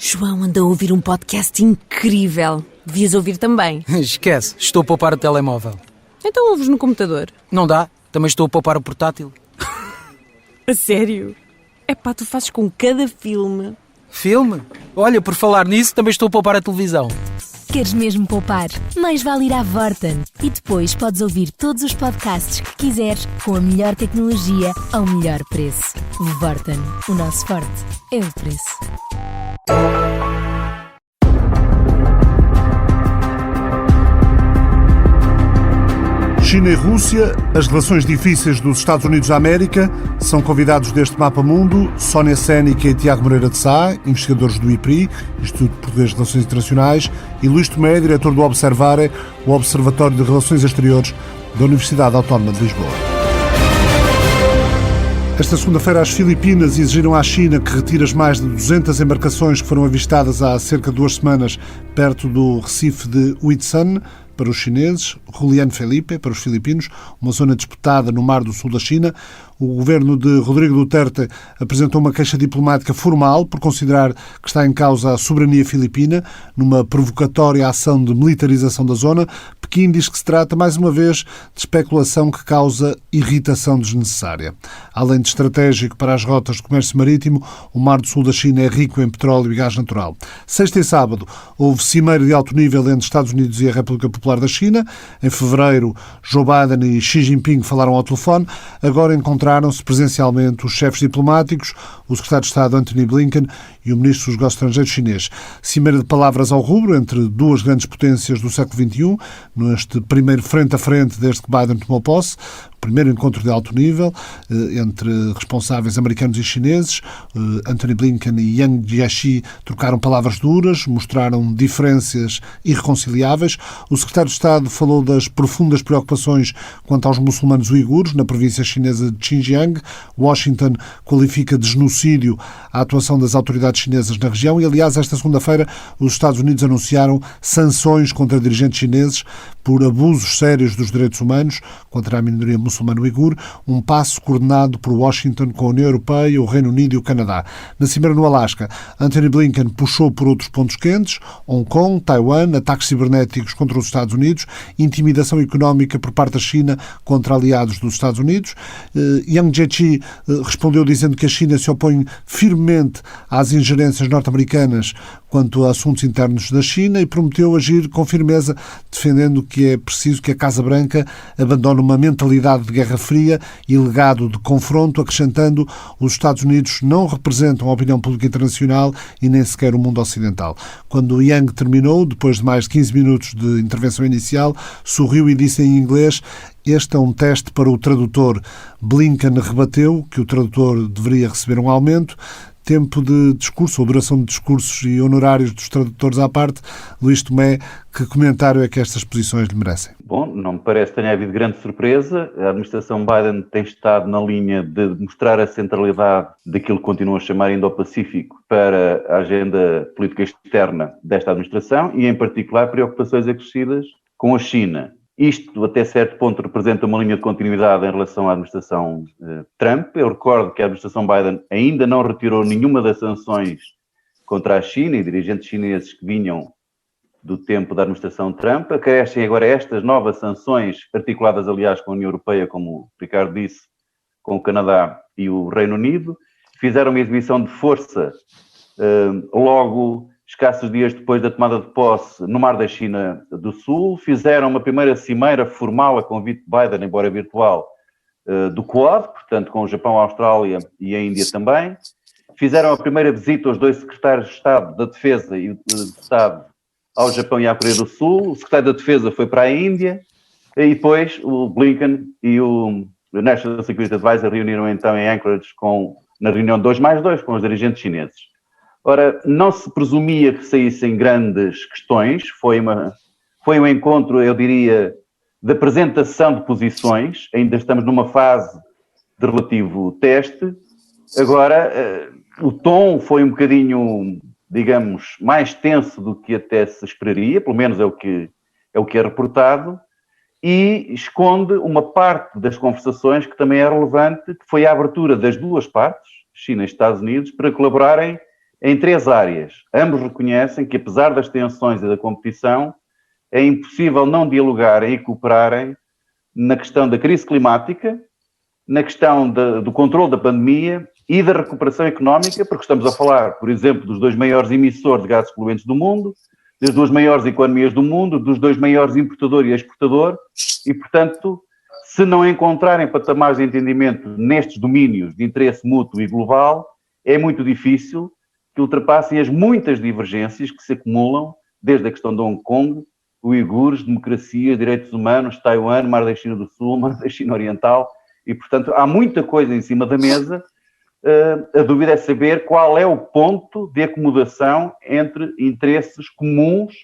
João anda a ouvir um podcast incrível. Devias ouvir também. Esquece, estou a poupar o telemóvel. Então ouves no computador. Não dá, também estou a poupar o portátil. A sério? Epá, tu fazes com cada filme. Filme? Olha, por falar nisso, também estou a poupar a televisão. Queres mesmo poupar? Mais vale ir à Vorten. E depois podes ouvir todos os podcasts que quiseres com a melhor tecnologia ao melhor preço. Vorten. O nosso forte é o preço. China e Rússia, as relações difíceis dos Estados Unidos da América, são convidados deste Mapa Mundo Sónia Sénica e Tiago Moreira de Sá, investigadores do IPRI, Instituto Português de Relações Internacionais, e Luís Tomé, diretor do Observare, o Observatório de Relações Exteriores da Universidade Autónoma de Lisboa. Esta segunda-feira, as Filipinas exigiram à China que retire as mais de 200 embarcações que foram avistadas há cerca de 2 semanas perto do Recife de Huitzan, para os chineses, Julián Felipe, para os filipinos, uma zona disputada no Mar do Sul da China. O governo de Rodrigo Duterte apresentou uma queixa diplomática formal por considerar que está em causa a soberania filipina, numa provocatória ação de militarização da zona. Pequim diz que se trata, mais uma vez, de especulação que causa irritação desnecessária. Além de estratégico para as rotas de comércio marítimo, o Mar do Sul da China é rico em petróleo e gás natural. Sexta e sábado houve cimeiro de alto nível entre Estados Unidos e a República Popular da China. Em fevereiro, Joe Biden e Xi Jinping falaram ao telefone. Agora encontraram-se presencialmente os chefes diplomáticos, o secretário de Estado Antony Blinken e o ministro dos Negócios Estrangeiros chinês. Cimeira de palavras ao rubro entre duas grandes potências do século XXI, neste primeiro frente a frente desde que Biden tomou posse. Primeiro encontro de alto nível entre responsáveis americanos e chineses. Antony Blinken e Yang Jiechi trocaram palavras duras, mostraram diferenças irreconciliáveis. O secretário de Estado falou das profundas preocupações quanto aos muçulmanos uigures na província chinesa de Xinjiang. Washington qualifica de genocídio a atuação das autoridades chinesas na região e, aliás, esta segunda-feira os Estados Unidos anunciaram sanções contra dirigentes chineses por abusos sérios dos direitos humanos contra a minoria muçulmana uigur, um passo coordenado por Washington com a União Europeia, o Reino Unido e o Canadá. Na cimeira no Alasca, Antony Blinken puxou por outros pontos quentes: Hong Kong, Taiwan, ataques cibernéticos contra os Estados Unidos, intimidação económica por parte da China contra aliados dos Estados Unidos. Yang Jiechi respondeu dizendo que a China se opõe firmemente às ingerências norte-americanas quanto a assuntos internos da China e prometeu agir com firmeza, defendendo que é preciso que a Casa Branca abandone uma mentalidade de Guerra Fria e legado de confronto, acrescentando: os Estados Unidos não representam a opinião pública internacional e nem sequer o mundo ocidental. Quando Yang terminou, depois de mais de 15 minutos de intervenção inicial, sorriu e disse em inglês: "Este é um teste para o tradutor." Blinken rebateu que o tradutor deveria receber um aumento. Tempo de discurso, ou duração de discursos e honorários dos tradutores à parte. Luís Tomé, que comentário é que estas posições lhe merecem? Bom, não me parece que tenha havido grande surpresa. A administração Biden tem estado na linha de mostrar a centralidade daquilo que continua a chamar Indo-Pacífico para a agenda política externa desta administração e, em particular, preocupações acrescidas com a China. Isto, até certo ponto, representa uma linha de continuidade em relação à administração Trump. Eu recordo que a administração Biden ainda não retirou nenhuma das sanções contra a China e dirigentes chineses que vinham do tempo da administração Trump. Acrescem agora estas novas sanções, articuladas, aliás, com a União Europeia, como o Ricardo disse, com o Canadá e o Reino Unido. Fizeram uma exibição de força logo escassos dias depois da tomada de posse no Mar da China do Sul. Fizeram uma primeira cimeira formal a convite de Biden, embora virtual, do Quad, portanto com o Japão, a Austrália e a Índia também. Fizeram a primeira visita aos dois secretários de Estado da Defesa e de Estado ao Japão e à Coreia do Sul. O secretário da Defesa foi para a Índia e depois o Blinken e o National Security Advisor reuniram então em Anchorage na reunião 2+2 com os dirigentes chineses. Ora, não se presumia que saíssem grandes questões, foi um encontro, eu diria, de apresentação de posições. Ainda estamos numa fase de relativo teste. Agora, o tom foi um bocadinho, digamos, mais tenso do que até se esperaria, pelo menos é o que é reportado, e esconde uma parte das conversações que também é relevante, que foi a abertura das duas partes, China e Estados Unidos, para colaborarem em 3 áreas. Ambos reconhecem que, apesar das tensões e da competição, é impossível não dialogarem e cooperarem na questão da crise climática, na questão do controle da pandemia e da recuperação económica, porque estamos a falar, por exemplo, dos 2 maiores emissores de gases poluentes do mundo, das 2 maiores economias do mundo, dos 2 maiores importador e exportador, e, portanto, se não encontrarem patamares de entendimento nestes domínios de interesse mútuo e global, é muito difícil que ultrapassem as muitas divergências que se acumulam, desde a questão de Hong Kong, uigures, democracia, direitos humanos, Taiwan, Mar da China do Sul, Mar da China Oriental, e, portanto, há muita coisa em cima da mesa. A dúvida é saber qual é o ponto de acomodação entre interesses comuns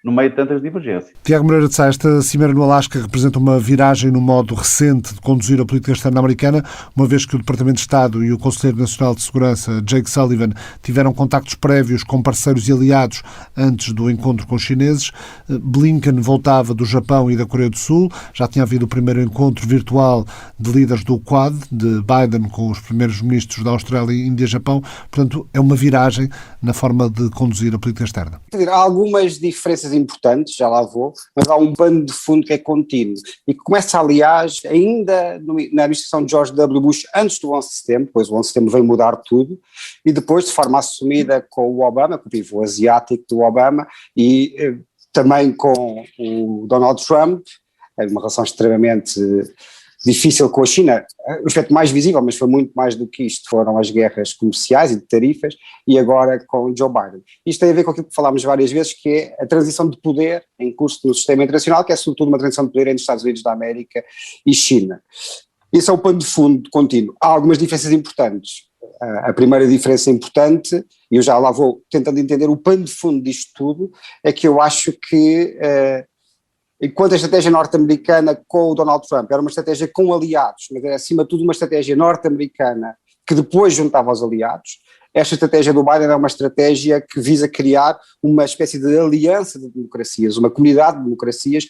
no meio de tantas divergências. Tiago Moreira de Sá, esta cimeira no Alasca representa uma viragem no modo recente de conduzir a política externa americana, uma vez que o Departamento de Estado e o Conselheiro Nacional de Segurança, Jake Sullivan, tiveram contactos prévios com parceiros e aliados antes do encontro com os chineses. Blinken voltava do Japão e da Coreia do Sul. Já tinha havido o primeiro encontro virtual de líderes do Quad, de Biden com os primeiros ministros da Austrália, Índia e Japão. Portanto, é uma viragem na forma de conduzir a política externa. Quer dizer, há algumas diferenças importantes, já lá vou, mas há um pano de fundo que é contínuo e que começa, aliás, ainda na administração de George W. Bush, antes do 11 de setembro, depois o 11 de setembro veio mudar tudo, e depois de forma assumida com o Obama, com o pivô asiático do Obama, e também com o Donald Trump, uma relação extremamente difícil com a China. O aspecto mais visível, mas foi muito mais do que isto, foram as guerras comerciais e de tarifas, e agora com Joe Biden. Isto tem a ver com aquilo que falámos várias vezes, que é a transição de poder em curso no sistema internacional, que é sobretudo uma transição de poder entre Estados Unidos da América e China. Isso é o pano de fundo contínuo. Há algumas diferenças importantes. A primeira diferença importante, e eu já lá vou tentando entender o pano de fundo disto tudo, é que eu acho que enquanto a estratégia norte-americana com o Donald Trump era uma estratégia com aliados, mas era acima de tudo uma estratégia norte-americana que depois juntava os aliados, esta estratégia do Biden é uma estratégia que visa criar uma espécie de aliança de democracias, uma comunidade de democracias,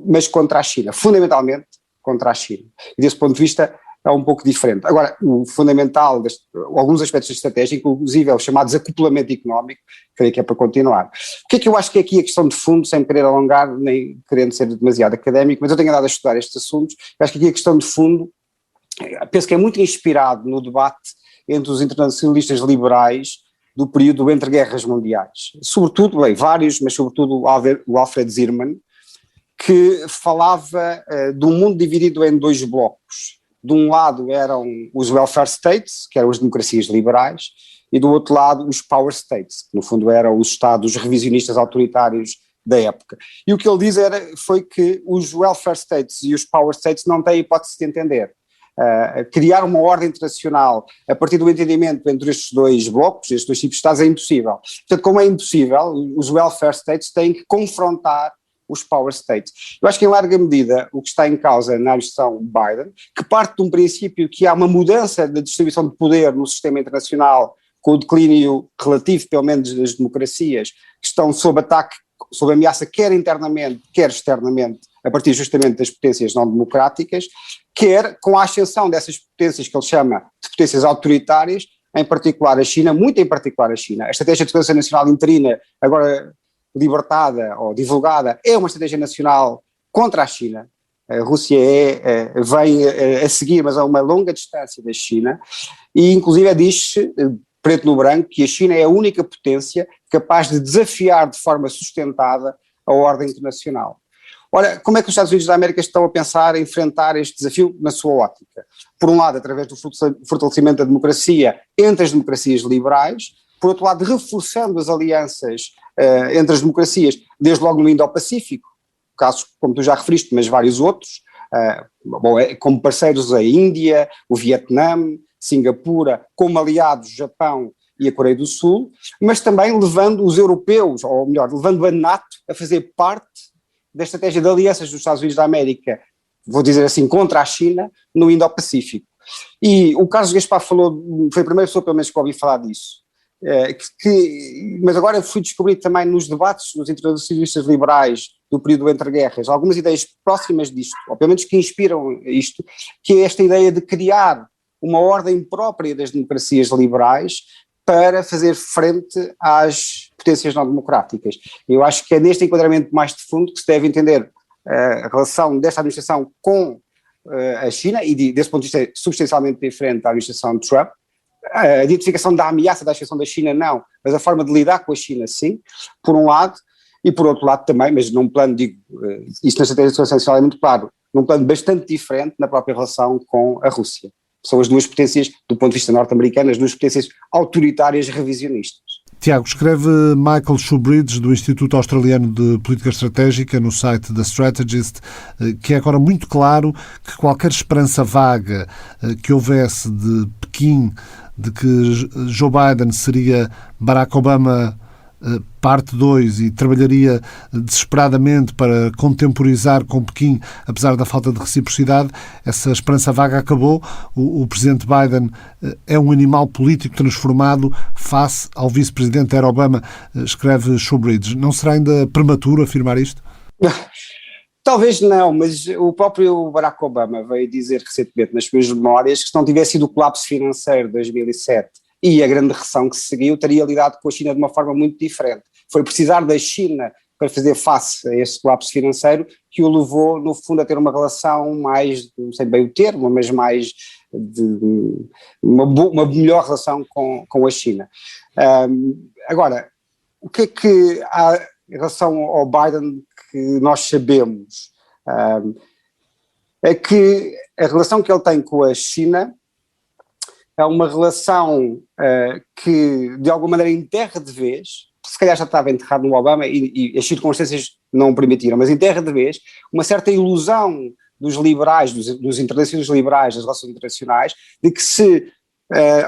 mas contra a China, fundamentalmente contra a China. E desse ponto de vista é um pouco diferente. Agora, o fundamental, alguns aspectos da estratégia, inclusive é o chamado desacoplamento económico, creio que é para continuar. O que é que eu acho que é aqui a questão de fundo, sem me querer alongar, nem querendo ser demasiado académico, mas eu tenho andado a estudar estes assuntos, eu acho que aqui a questão de fundo, penso que é muito inspirado no debate entre os internacionalistas liberais do período entre guerras mundiais. Sobretudo, bem, vários, mas sobretudo o Alfred Zierman, que falava de um mundo dividido em 2 blocos. De um lado eram os welfare states, que eram as democracias liberais, e do outro lado os power states, que no fundo eram os estados revisionistas autoritários da época. E o que ele diz foi que os welfare states e os power states não têm hipótese de entender. Criar uma ordem internacional a partir do entendimento entre estes 2 blocos, estes 2 tipos de estados, é impossível. Portanto, como é impossível, os welfare states têm que confrontar os power states. Eu acho que em larga medida o que está em causa na administração Biden, que parte de um princípio que há uma mudança da distribuição de poder no sistema internacional, com o declínio relativo, pelo menos, das democracias, que estão sob ataque, sob ameaça quer internamente, quer externamente, a partir justamente das potências não democráticas, quer com a ascensão dessas potências que ele chama de potências autoritárias, em particular a China, muito em particular a China. A estratégia de segurança nacional interina, agora libertada ou divulgada, é uma estratégia nacional contra a China. A Rússia vem a seguir, mas a uma longa distância da China, e inclusive diz-se, preto no branco, que a China é a única potência capaz de desafiar de forma sustentada a ordem internacional. Ora, como é que os Estados Unidos da América estão a pensar em enfrentar este desafio na sua ótica? Por um lado, através do fortalecimento da democracia entre as democracias liberais, por outro lado, reforçando as alianças entre as democracias, desde logo no Indo-Pacífico, casos como tu já referiste, mas vários outros, como parceiros a Índia, o Vietnã, Singapura, como aliados o Japão e a Coreia do Sul, mas também levando os europeus, ou melhor, levando a NATO a fazer parte da estratégia de alianças dos Estados Unidos da América, vou dizer assim, contra a China, no Indo-Pacífico. E o Carlos Gaspar falou, foi a primeira pessoa pelo menos que ouvi falar disso, mas agora fui descobrir também nos debates dos internacionalistas liberais do período entre guerras, algumas ideias próximas disto, ou pelo menos que inspiram isto, que é esta ideia de criar uma ordem própria das democracias liberais, para fazer frente às potências não democráticas. Eu acho que é neste enquadramento mais de fundo que se deve entender a relação desta administração com a China, e desse ponto de vista é substancialmente diferente da administração de Trump. A identificação da ameaça da ascensão da China não, mas a forma de lidar com a China sim, por um lado, e por outro lado também, mas num plano, digo, isso na estratégia de segurança nacional é muito claro, num plano bastante diferente na própria relação com a Rússia. São as duas potências, do ponto de vista norte-americano, as duas potências autoritárias revisionistas. Tiago, escreve Michael Shoebridge, do Instituto Australiano de Política Estratégica, no site The Strategist, que é agora muito claro que qualquer esperança vaga que houvesse de Pequim, de que Joe Biden seria Barack Obama parte 2 e trabalharia desesperadamente para contemporizar com Pequim, apesar da falta de reciprocidade, essa esperança vaga acabou. O presidente Biden é um animal político transformado face ao vice-presidente Era Obama, escreve Shoebridge. Não será ainda prematuro afirmar isto? Talvez não, mas o próprio Barack Obama veio dizer recentemente nas suas memórias que se não tivesse sido o colapso financeiro de 2007 e a grande recessão que se seguiu, teria lidado com a China de uma forma muito diferente. Foi precisar da China para fazer face a esse colapso financeiro que o levou, no fundo, a ter uma relação mais, não sei bem o termo, mas mais de uma melhor relação com a China. Agora, o que é que há em relação ao Biden que nós sabemos? É que a relação que ele tem com a China é uma relação que, de alguma maneira, enterra de vez, se calhar já estava enterrado no Obama e as circunstâncias não o permitiram, mas enterra de vez uma certa ilusão dos liberais, dos internacionalistas liberais, das relações internacionais, de que se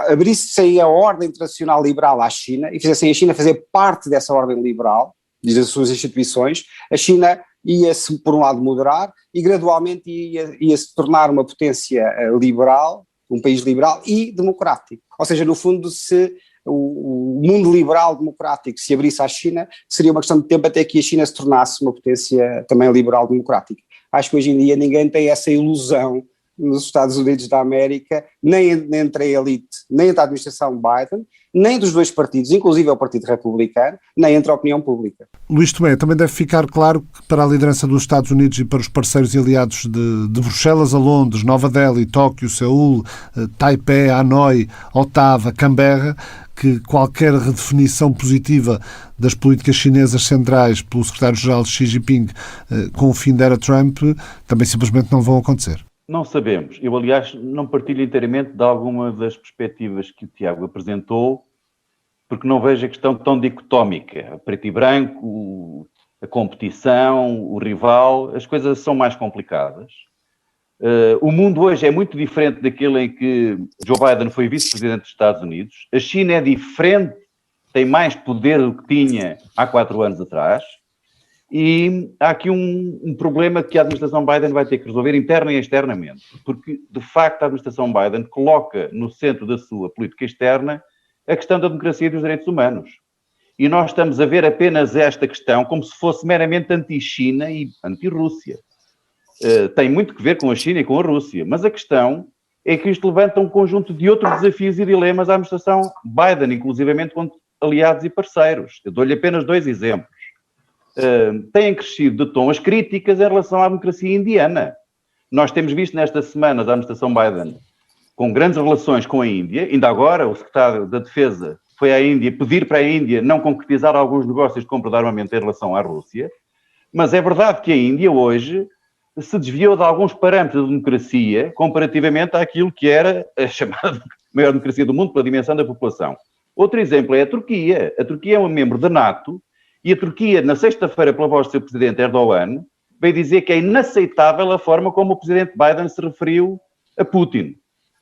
abrisse aí a ordem internacional liberal à China e fizessem a China fazer parte dessa ordem liberal, das suas instituições, a China ia-se, por um lado, moderar e gradualmente ia-se tornar uma potência liberal, um país liberal e democrático. Ou seja, no fundo, se o mundo liberal democrático se abrisse à China, seria uma questão de tempo até que a China se tornasse uma potência também liberal democrática. Acho que hoje em dia ninguém tem essa ilusão nos Estados Unidos da América, nem entre a elite, nem entre a administração Biden, nem dos dois partidos, inclusive o Partido Republicano, nem entre a opinião pública. Luís Tomé, também deve ficar claro que para a liderança dos Estados Unidos e para os parceiros e aliados de Bruxelas a Londres, Nova Delhi, Tóquio, Seul, Taipei, Hanoi, Ottawa, Canberra, que qualquer redefinição positiva das políticas chinesas centrais pelo secretário-geral Xi Jinping com o fim da era Trump também simplesmente não vão acontecer. Não sabemos. Eu, aliás, não partilho inteiramente de alguma das perspectivas que o Tiago apresentou, porque não vejo a questão tão dicotómica. Preto e branco, a competição, o rival, as coisas são mais complicadas. O mundo hoje é muito diferente daquele em que Joe Biden foi vice-presidente dos Estados Unidos. A China é diferente, tem mais poder do que tinha há 4 anos atrás. E há aqui um problema que a administração Biden vai ter que resolver interna e externamente, porque, de facto, a administração Biden coloca no centro da sua política externa a questão da democracia e dos direitos humanos. E nós estamos a ver apenas esta questão como se fosse meramente anti-China e anti-Rússia. Tem muito que ver com a China e com a Rússia, mas a questão é que isto levanta um conjunto de outros desafios e dilemas à administração Biden, inclusivamente com aliados e parceiros. Eu dou-lhe apenas 2 exemplos. Têm crescido de tom as críticas em relação à democracia indiana. Nós temos visto nestas semanas a administração Biden com grandes relações com a Índia. Ainda agora o secretário da Defesa foi à Índia pedir para a Índia não concretizar alguns negócios de compra de armamento em relação à Rússia. Mas é verdade que a Índia hoje se desviou de alguns parâmetros de democracia comparativamente àquilo que era a chamada maior democracia do mundo pela dimensão da população. Outro exemplo é a Turquia. A Turquia é um membro da NATO. E a Turquia, na sexta-feira, pela voz do seu presidente Erdogan, veio dizer que é inaceitável a forma como o presidente Biden se referiu a Putin.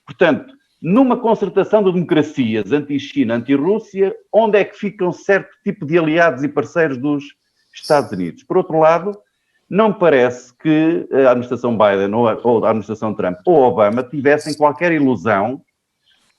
Portanto, numa concertação de democracias anti-China, anti-Rússia, onde é que ficam certo tipo de aliados e parceiros dos Estados Unidos? Por outro lado, não parece que a administração Biden ou a administração Trump ou Obama tivessem qualquer ilusão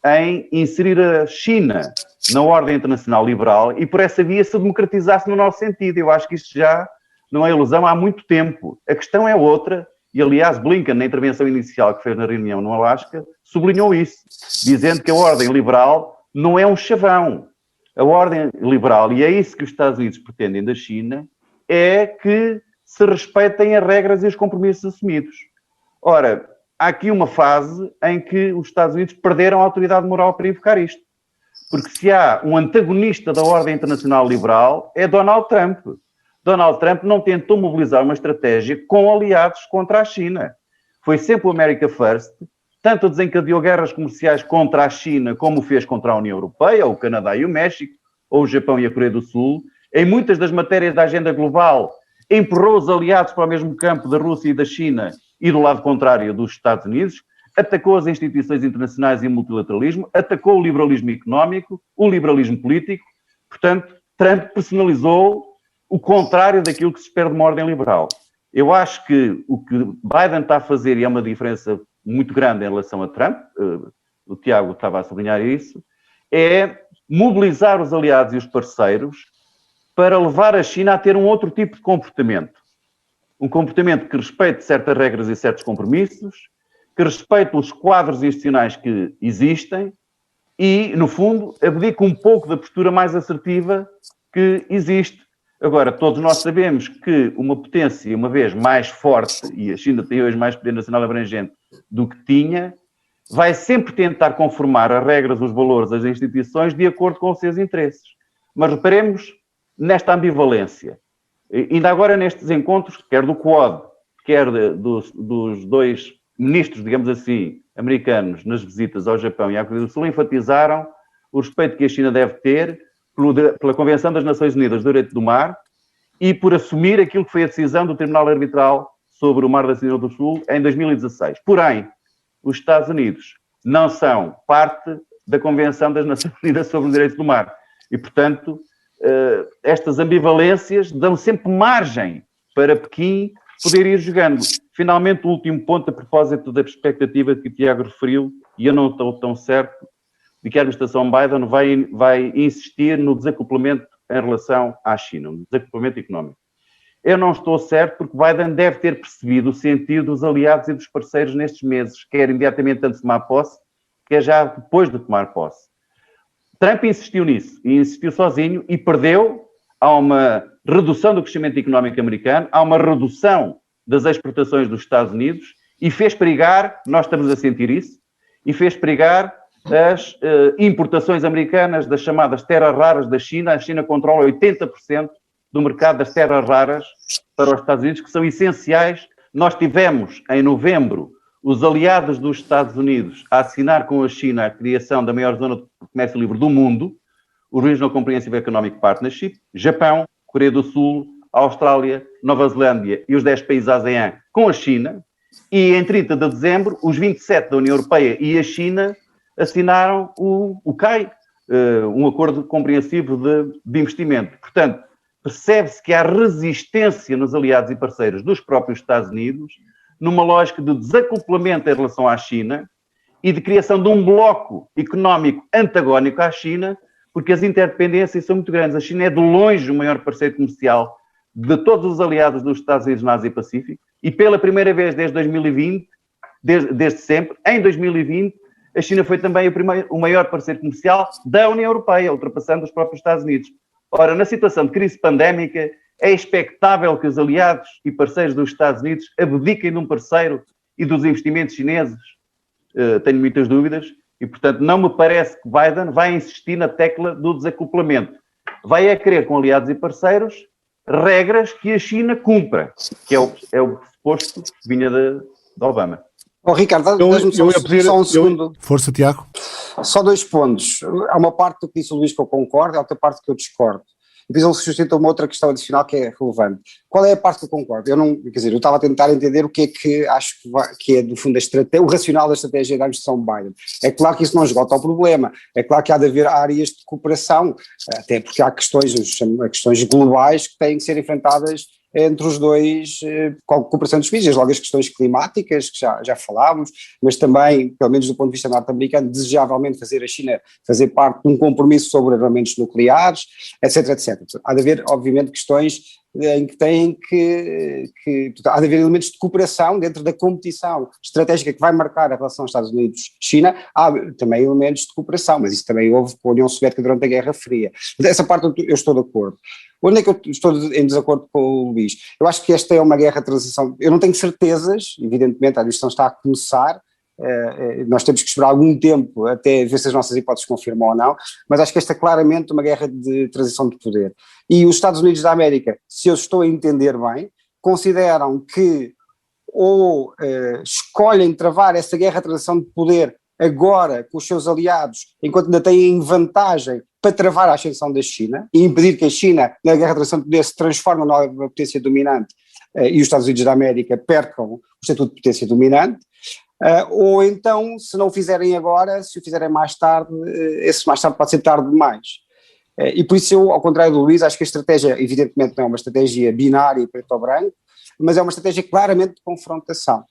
em inserir a China na ordem internacional liberal e por essa via se democratizasse no nosso sentido. Eu acho que isto já não é ilusão há muito tempo. A questão é outra, e aliás Blinken, na intervenção inicial que fez na reunião no Alasca, sublinhou isso, dizendo que a ordem liberal não é um chavão. A ordem liberal, e é isso que os Estados Unidos pretendem da China, é que se respeitem as regras e os compromissos assumidos. Ora, há aqui uma fase em que os Estados Unidos perderam a autoridade moral para invocar isto. Porque se há um antagonista da ordem internacional liberal, é Donald Trump. Donald Trump não tentou mobilizar uma estratégia com aliados contra a China. Foi sempre o America First, tanto desencadeou guerras comerciais contra a China, como o fez contra a União Europeia, o Canadá e o México, ou o Japão e a Coreia do Sul. Em muitas das matérias da agenda global, empurrou os aliados para o mesmo campo da Rússia e da China e do lado contrário dos Estados Unidos, atacou as instituições internacionais e o multilateralismo, atacou o liberalismo económico, o liberalismo político. Portanto, Trump personalizou o contrário daquilo que se espera de uma ordem liberal. Eu acho que o que Biden está a fazer, e é uma diferença muito grande em relação a Trump, o Tiago estava a sublinhar isso, é mobilizar os aliados e os parceiros para levar a China a ter um outro tipo de comportamento. Um comportamento que respeite certas regras e certos compromissos, que respeite os quadros institucionais que existem e, no fundo, abdique um pouco da postura mais assertiva que existe. Agora, todos nós sabemos que uma potência, uma vez mais forte, e a China tem hoje mais poder nacional abrangente do que tinha, vai sempre tentar conformar as regras, os valores, as instituições de acordo com os seus interesses. Mas reparemos nesta ambivalência. Ainda agora nestes encontros, quer do Quad, quer dos dois ministros, digamos assim, americanos, nas visitas ao Japão e à Coreia do Sul, enfatizaram o respeito que a China deve ter pela Convenção das Nações Unidas do Direito do Mar e por assumir aquilo que foi a decisão do Tribunal Arbitral sobre o Mar da China do Sul em 2016. Porém, os Estados Unidos não são parte da Convenção das Nações Unidas sobre o Direito do Mar e, portanto, estas ambivalências dão sempre margem para Pequim poder ir jogando. Finalmente, o último ponto a propósito da perspectiva que o Tiago referiu, e eu não estou tão certo, de que a administração Biden vai insistir no desacoplamento em relação à China, no desacoplamento económico. Eu não estou certo porque Biden deve ter percebido o sentido dos aliados e dos parceiros nestes meses, quer imediatamente antes de tomar posse, quer já depois de tomar posse. Trump insistiu nisso, e insistiu sozinho, e perdeu. Há uma redução do crescimento económico americano, há uma redução das exportações dos Estados Unidos, e fez perigar, nós estamos a sentir isso, e fez perigar as importações americanas das chamadas terras raras da China. A China controla 80% do mercado das terras raras para os Estados Unidos, que são essenciais. Nós tivemos, em novembro, os aliados dos Estados Unidos a assinar com a China a criação da maior zona de comércio livre do mundo, o Regional Comprehensive Economic Partnership, Japão, Coreia do Sul, Austrália, Nova Zelândia e os 10 países ASEAN com a China, e em 30 de dezembro, os 27 da União Europeia e a China assinaram o CAI, um acordo compreensivo de investimento. Portanto, percebe-se que há resistência nos aliados e parceiros dos próprios Estados Unidos, numa lógica de desacoplamento em relação à China e de criação de um bloco económico antagónico à China, porque as interdependências são muito grandes. A China é de longe o maior parceiro comercial de todos os aliados dos Estados Unidos na Ásia-Pacífico, e pela primeira vez desde 2020, desde sempre, em 2020, a China foi também o maior parceiro comercial da União Europeia, ultrapassando os próprios Estados Unidos. Ora, na situação de crise pandémica, é expectável que os aliados e parceiros dos Estados Unidos abdiquem de um parceiro e dos investimentos chineses? Tenho muitas dúvidas e, portanto, não me parece que Biden vai insistir na tecla do desacoplamento. Vai a querer, com aliados e parceiros, regras que a China cumpra, que é o pressuposto que vinha de Obama. Ricardo, só um segundo. Força, Tiago. Só 2 pontos. Há uma parte do que disse o Luís que eu concordo, há outra parte que eu discordo. E depois ele suscita uma outra questão adicional que é relevante. Qual é a parte que eu concordo? Eu estava a tentar entender o que é que acho que é, do fundo, o racional da estratégia da administração Biden. É claro que isso não esgota o problema, é claro que há de haver áreas de cooperação, até porque há questões globais que têm que ser enfrentadas entre os dois, com a cooperação dos países, logo as questões climáticas, que já falámos, mas também, pelo menos do ponto de vista norte-americano, desejavelmente fazer a China fazer parte de um compromisso sobre armamentos nucleares, etc, etc. Há de haver, obviamente, questões em que há de haver elementos de cooperação dentro da competição estratégica que vai marcar a relação Estados Unidos-China, há também elementos de cooperação, mas isso também houve com a União Soviética durante a Guerra Fria. Essa parte eu estou de acordo. Onde é que eu estou em desacordo com o Luís? Eu acho que esta é uma guerra de transição, eu não tenho certezas, evidentemente a discussão está a começar, nós temos que esperar algum tempo até ver se as nossas hipóteses confirmam ou não, mas acho que esta é claramente uma guerra de transição de poder. E os Estados Unidos da América, se eu estou a entender bem, consideram que ou escolhem travar essa guerra de transição de poder agora com os seus aliados, enquanto ainda têm vantagem para travar a ascensão da China e impedir que a China, na guerra de transição de poder, se transforme numa nova potência dominante e os Estados Unidos da América percam o estatuto de potência dominante, ou então, se não o fizerem agora, se o fizerem mais tarde, esse mais tarde pode ser tarde demais. E por isso eu, ao contrário do Luís, acho que a estratégia, evidentemente não é uma estratégia binária, preto ou branco, mas é uma estratégia claramente de confrontação.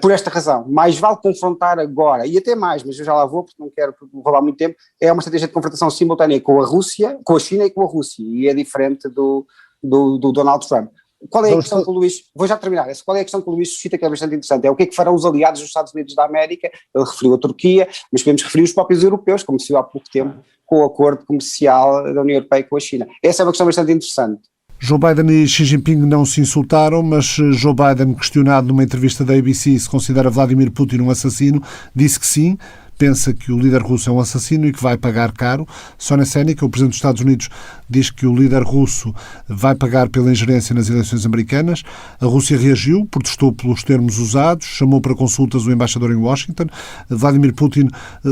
Por esta razão, mais vale confrontar agora, e até mais, mas eu já lá vou porque não quero roubar muito tempo, é uma estratégia de confrontação simultânea com a Rússia, com a China e com a Rússia, e é diferente do Donald Trump. Qual é a questão que o Luís, vou já terminar, qual é a questão que o Luís suscita que é bastante interessante, é o que é que farão os aliados dos Estados Unidos da América, ele referiu a Turquia, mas podemos referir os próprios europeus, como se viu há pouco tempo, com o acordo comercial da União Europeia com a China. Essa é uma questão bastante interessante. Joe Biden e Xi Jinping não se insultaram, mas Joe Biden, questionado numa entrevista da ABC se considera Vladimir Putin um assassino, disse que sim, pensa que o líder russo é um assassino e que vai pagar caro. Sonia Senica, o presidente dos Estados Unidos, diz que o líder russo vai pagar pela ingerência nas eleições americanas. A Rússia reagiu, protestou pelos termos usados, chamou para consultas o embaixador em Washington. Vladimir Putin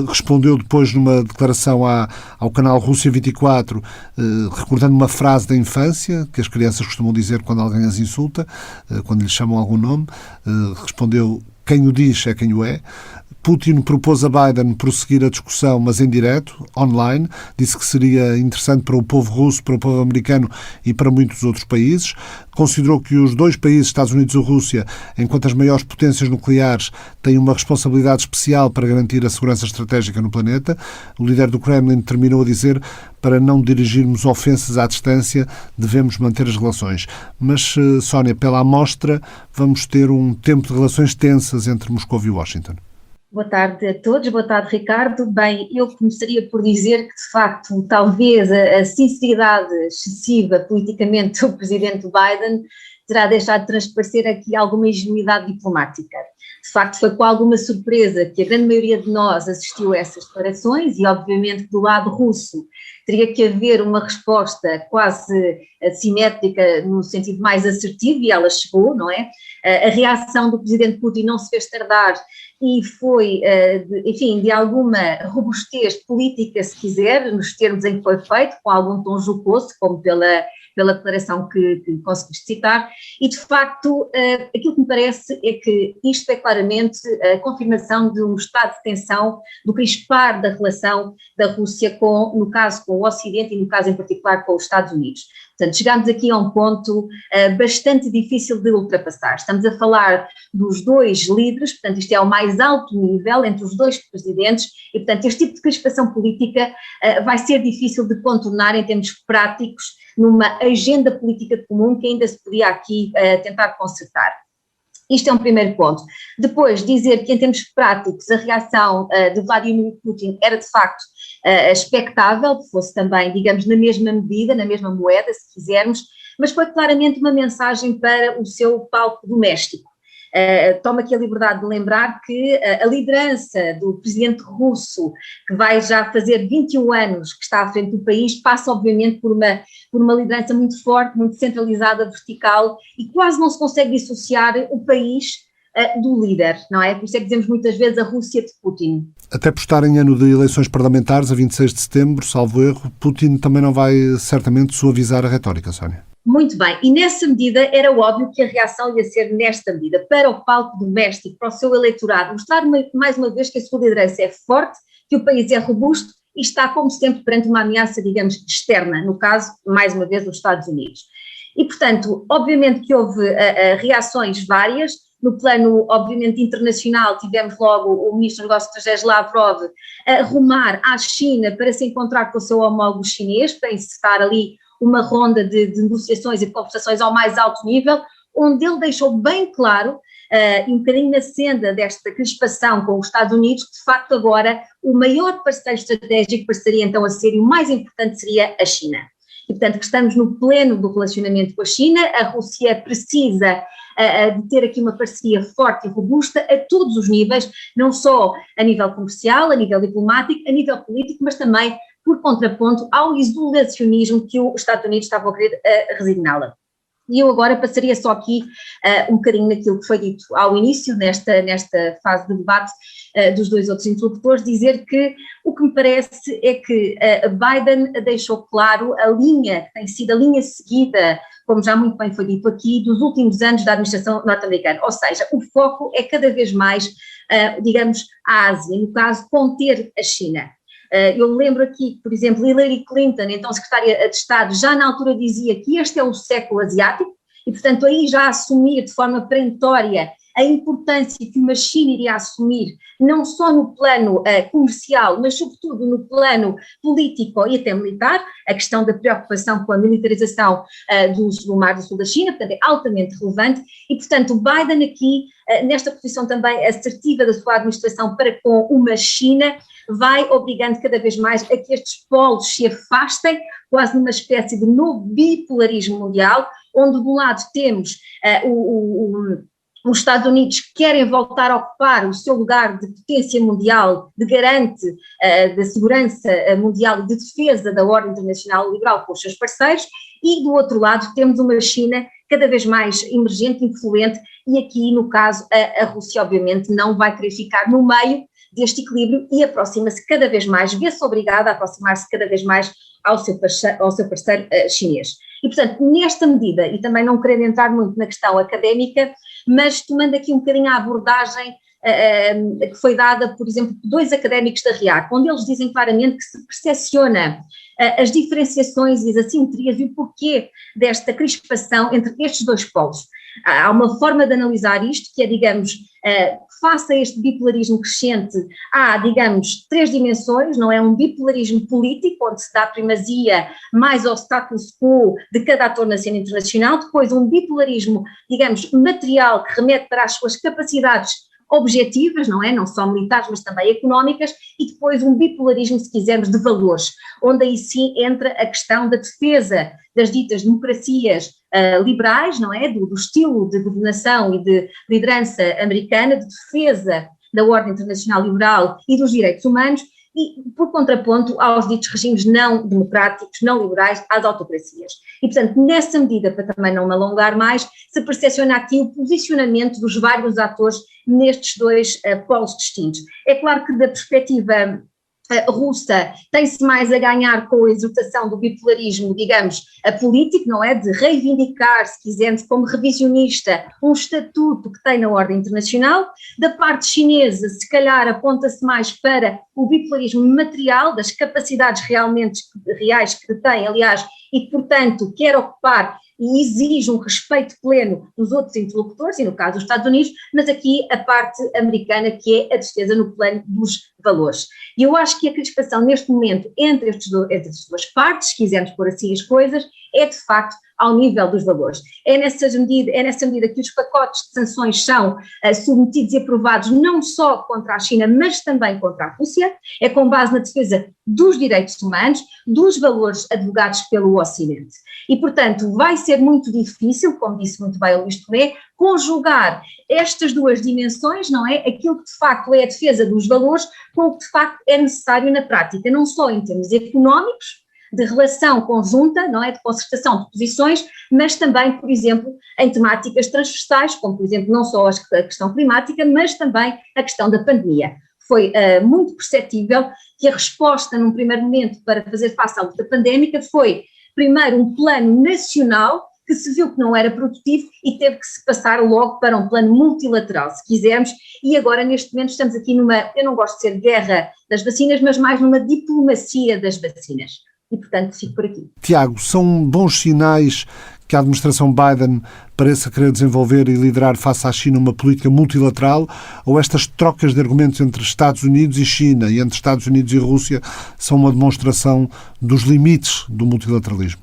respondeu depois numa declaração ao canal Rússia 24, recordando uma frase da infância, que as crianças costumam dizer quando alguém as insulta, quando lhes chamam algum nome. Respondeu: quem o diz é quem o é. Putin propôs a Biden prosseguir a discussão, mas em direto, online. Disse que seria interessante para o povo russo, para o povo americano e para muitos outros países. Considerou que os dois países, Estados Unidos e Rússia, enquanto as maiores potências nucleares, têm uma responsabilidade especial para garantir a segurança estratégica no planeta. O líder do Kremlin terminou a dizer: para não dirigirmos ofensas à distância, devemos manter as relações. Mas, Sónia, pela amostra, vamos ter um tempo de relações tensas entre Moscou e Washington. Boa tarde a todos, boa tarde Ricardo. Bem, eu começaria por dizer que de facto talvez a sinceridade excessiva politicamente do presidente Biden terá deixado de transparecer aqui alguma ingenuidade diplomática. De facto foi com alguma surpresa que a grande maioria de nós assistiu a essas declarações e obviamente que do lado russo teria que haver uma resposta quase assimétrica no sentido mais assertivo e ela chegou, não é? A reação do presidente Putin não se fez tardar e foi, enfim, de alguma robustez política, se quiser, nos termos em que foi feito, com algum tom jocoso, como pela declaração que conseguiste citar, e de facto aquilo que me parece é que isto é claramente a confirmação de um estado de tensão, do crispar da relação da Rússia no caso com o Ocidente e no caso em particular com os Estados Unidos. Portanto, chegámos aqui a um ponto bastante difícil de ultrapassar. Estamos a falar dos dois líderes, portanto isto é ao mais alto nível entre os dois presidentes e portanto este tipo de crispação política vai ser difícil de contornar em termos práticos numa agenda política comum que ainda se podia aqui tentar consertar. Isto é um primeiro ponto. Depois, dizer que em termos práticos a reação de Vladimir Putin era de facto expectável, que fosse também, digamos, na mesma medida, na mesma moeda, se quisermos, mas foi claramente uma mensagem para o seu palco doméstico. Tomo aqui a liberdade de lembrar que a liderança do presidente russo, que vai já fazer 21 anos que está à frente do país, passa obviamente por uma liderança muito forte, muito centralizada, vertical, e quase não se consegue dissociar o país do líder, não é? Por isso é que dizemos muitas vezes a Rússia de Putin. Até por estar em ano de eleições parlamentares, a 26 de setembro, salvo erro, Putin também não vai certamente suavizar a retórica, Sónia. Muito bem, e nessa medida era óbvio que a reação ia ser nesta medida, para o palco doméstico, para o seu eleitorado, mostrar mais uma vez que a sua liderança é forte, que o país é robusto e está, como sempre, perante uma ameaça, digamos, externa, no caso, mais uma vez, dos Estados Unidos. E, portanto, obviamente que houve reações várias. No plano, obviamente, internacional, tivemos logo o Ministro dos Negócios Estrangeiros Lavrov a rumar à China para se encontrar com o seu homólogo chinês, para encetar ali uma ronda de negociações e de conversações ao mais alto nível, onde ele deixou bem claro, e um bocadinho na senda desta crispação com os Estados Unidos, que de facto agora o maior parceiro estratégico passaria então a ser, e o mais importante seria a China. E portanto que estamos no pleno do relacionamento com a China, a Rússia precisa de ter aqui uma parceria forte e robusta a todos os níveis, não só a nível comercial, a nível diplomático, a nível político, mas também por contraponto ao isolacionismo que os Estados Unidos estavam a querer resigná-la. E eu agora passaria só aqui um bocadinho naquilo que foi dito ao início, nesta fase de debate dos dois outros interlocutores, dizer que o que me parece é que Biden deixou claro a linha, tem sido a linha seguida, como já muito bem foi dito aqui, dos últimos anos da administração norte-americana, ou seja, o foco é cada vez mais, digamos, a Ásia, no caso, conter a China. Eu lembro aqui, por exemplo, Hillary Clinton, então secretária de Estado, já na altura dizia que este é o século asiático e, portanto, aí já assumia de forma perentória a importância que uma China iria assumir, não só no plano comercial, mas sobretudo no plano político e até militar, a questão da preocupação com a militarização do Mar do Sul da China, portanto é altamente relevante e, portanto, o Biden aqui, nesta posição também assertiva da sua administração para com uma China, vai obrigando cada vez mais a que estes polos se afastem, quase numa espécie de novo bipolarismo mundial, onde de um lado temos os Estados Unidos que querem voltar a ocupar o seu lugar de potência mundial, de garante da segurança mundial e de defesa da ordem internacional liberal com os seus parceiros, e do outro lado temos uma China cada vez mais emergente, influente, e aqui no caso a Rússia obviamente não vai querer ficar no meio deste equilíbrio e aproxima-se cada vez mais, vê-se obrigada a aproximar-se cada vez mais ao seu parceiro chinês. E, portanto, nesta medida, e também não querendo entrar muito na questão académica, mas tomando aqui um bocadinho a abordagem que foi dada, por exemplo, por dois académicos da RIAC, onde eles dizem claramente que se percepciona as diferenciações e as assimetrias e o porquê desta crispação entre estes dois polos. Há uma forma de analisar isto que é, digamos, face a este bipolarismo crescente, há, digamos, três dimensões, não é? Um bipolarismo político, onde se dá primazia mais ao status quo de cada ator na cena internacional, depois um bipolarismo, digamos, material, que remete para as suas capacidades objetivas, não é? Não só militares, mas também económicas, e depois um bipolarismo, se quisermos, de valores, onde aí sim entra a questão da defesa das ditas democracias liberais, não é? Do estilo de governação e de liderança americana, de defesa da ordem internacional liberal e dos direitos humanos, e por contraponto aos ditos regimes não democráticos, não liberais, às autocracias. E, portanto, nessa medida, para também não me alongar mais, se percepciona aqui o posicionamento dos vários atores nestes dois polos distintos. É claro que da perspectiva russa tem-se mais a ganhar com a exaltação do bipolarismo, digamos, político, não é? De reivindicar, se quisermos, como revisionista, um estatuto que tem na ordem internacional. Da parte chinesa, se calhar aponta-se mais para o bipolarismo material, das capacidades reais que tem, aliás, e que, portanto, quer ocupar e exige um respeito pleno dos outros interlocutores, e no caso dos Estados Unidos, mas aqui a parte americana, que é a defesa no plano dos valores. E eu acho que a crispação neste momento entre estas duas partes, se quisermos pôr assim as coisas, é de facto ao nível dos valores. É nessa medida que os pacotes de sanções são submetidos e aprovados não só contra a China, mas também contra a Rússia, é com base na defesa dos direitos humanos, dos valores advogados pelo Ocidente. E, portanto, vai ser muito difícil, como disse muito bem o Luís Tomé, conjugar estas duas dimensões, não é? Aquilo que de facto é a defesa dos valores com o que de facto é necessário na prática, não só em termos económicos, de relação conjunta, não é, de concertação de posições, mas também, por exemplo, em temáticas transversais, como por exemplo não só a questão climática, mas também a questão da pandemia. Foi muito perceptível que a resposta num primeiro momento para fazer face à luta pandémica foi, primeiro, um plano nacional que se viu que não era produtivo e teve que se passar logo para um plano multilateral, se quisermos, e agora neste momento estamos aqui numa, eu não gosto de ser guerra das vacinas, mas mais numa diplomacia das vacinas. E, portanto, fico por aqui. Tiago, são bons sinais que a administração Biden pareça querer desenvolver e liderar face à China uma política multilateral, ou estas trocas de argumentos entre Estados Unidos e China e entre Estados Unidos e Rússia são uma demonstração dos limites do multilateralismo?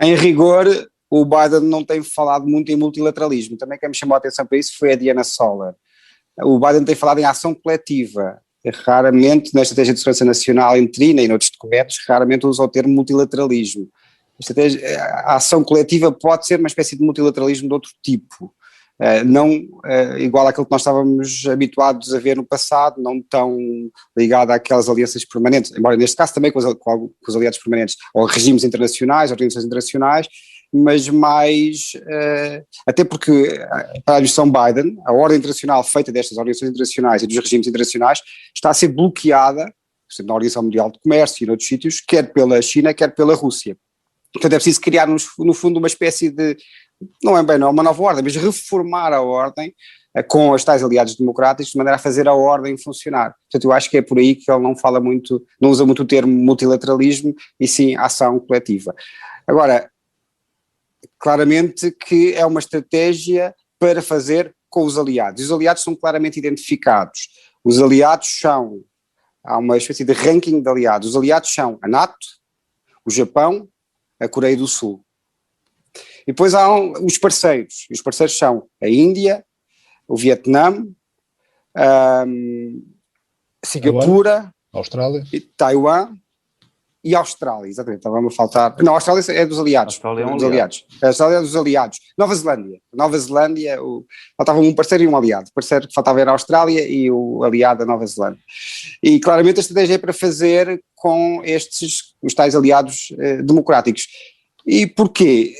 Em rigor, o Biden não tem falado muito em multilateralismo. Também quem me chamou a atenção para isso foi a Diana Soller. O Biden tem falado em ação coletiva. Raramente, na estratégia de segurança nacional em Trina e noutros documentos, raramente usa o termo multilateralismo. A ação coletiva pode ser uma espécie de multilateralismo de outro tipo, não igual àquilo que nós estávamos habituados a ver no passado, não tão ligado àquelas alianças permanentes, embora neste caso também com os aliados permanentes, ou regimes internacionais, organizações internacionais, mas mais, até porque para a administração Biden, a ordem internacional feita destas organizações internacionais e dos regimes internacionais está a ser bloqueada, por exemplo, na Organização Mundial de Comércio e noutros sítios, quer pela China, quer pela Rússia. Portanto, é preciso criar, no fundo, uma espécie de, não é uma nova ordem, mas reformar a ordem com os tais aliados democráticos, de maneira a fazer a ordem funcionar. Portanto, eu acho que é por aí que ele não fala muito, não usa muito o termo multilateralismo, e sim ação coletiva. Agora, claramente que é uma estratégia para fazer com os aliados. Os aliados são claramente identificados. Os aliados são, há uma espécie de ranking de aliados. Os aliados são a NATO, o Japão, a Coreia do Sul. E depois há os parceiros. E os parceiros são a Índia, o Vietnã, Singapura, Austrália, Taiwan e Austrália, exatamente, estava-me a faltar. Não, a Austrália é dos aliados. A Austrália é dos aliados. A Austrália é dos aliados. Nova Zelândia, faltava um parceiro e um aliado. O parceiro que faltava era a Austrália e o aliado a Nova Zelândia. E claramente a estratégia é para fazer com os tais aliados democráticos. E porquê?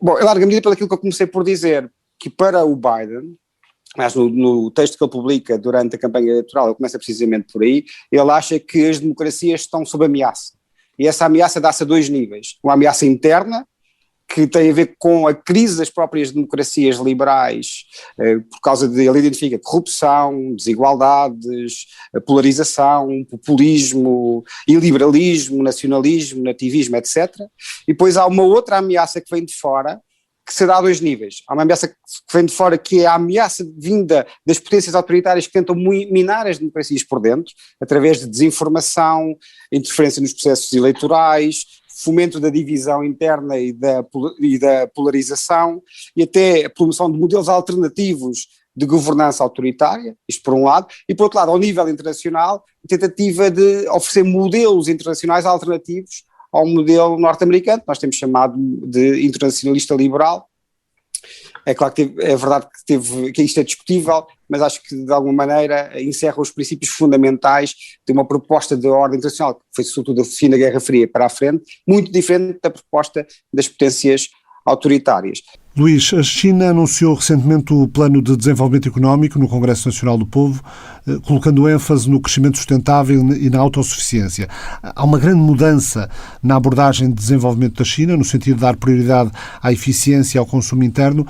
Bom, em larga medida pelo que eu comecei por dizer, que para o Biden, mas no texto que ele publica durante a campanha eleitoral, ele começa precisamente por aí, ele acha que as democracias estão sob ameaça. E essa ameaça dá-se a dois níveis. Uma ameaça interna, que tem a ver com a crise das próprias democracias liberais, por causa de, ele identifica corrupção, desigualdades, polarização, populismo, iliberalismo, nacionalismo, nativismo, etc. E depois há uma outra ameaça que vem de fora, que se dá a dois níveis. Há uma ameaça que vem de fora, que é a ameaça vinda das potências autoritárias que tentam minar as democracias por dentro, através de desinformação, interferência nos processos eleitorais, fomento da divisão interna e da polarização, e até a promoção de modelos alternativos de governança autoritária, isto por um lado, e por outro lado, ao nível internacional, a tentativa de oferecer modelos internacionais alternativos ao modelo norte-americano, nós temos chamado de internacionalista liberal. É claro que é verdade que isto é discutível, mas acho que de alguma maneira encerra os princípios fundamentais de uma proposta de ordem internacional, que foi sobretudo o fim da Guerra Fria para a frente, muito diferente da proposta das potências autoritárias. Luís, a China anunciou recentemente o Plano de Desenvolvimento Económico no Congresso Nacional do Povo, colocando ênfase no crescimento sustentável e na autossuficiência. Há uma grande mudança na abordagem de desenvolvimento da China, no sentido de dar prioridade à eficiência e ao consumo interno.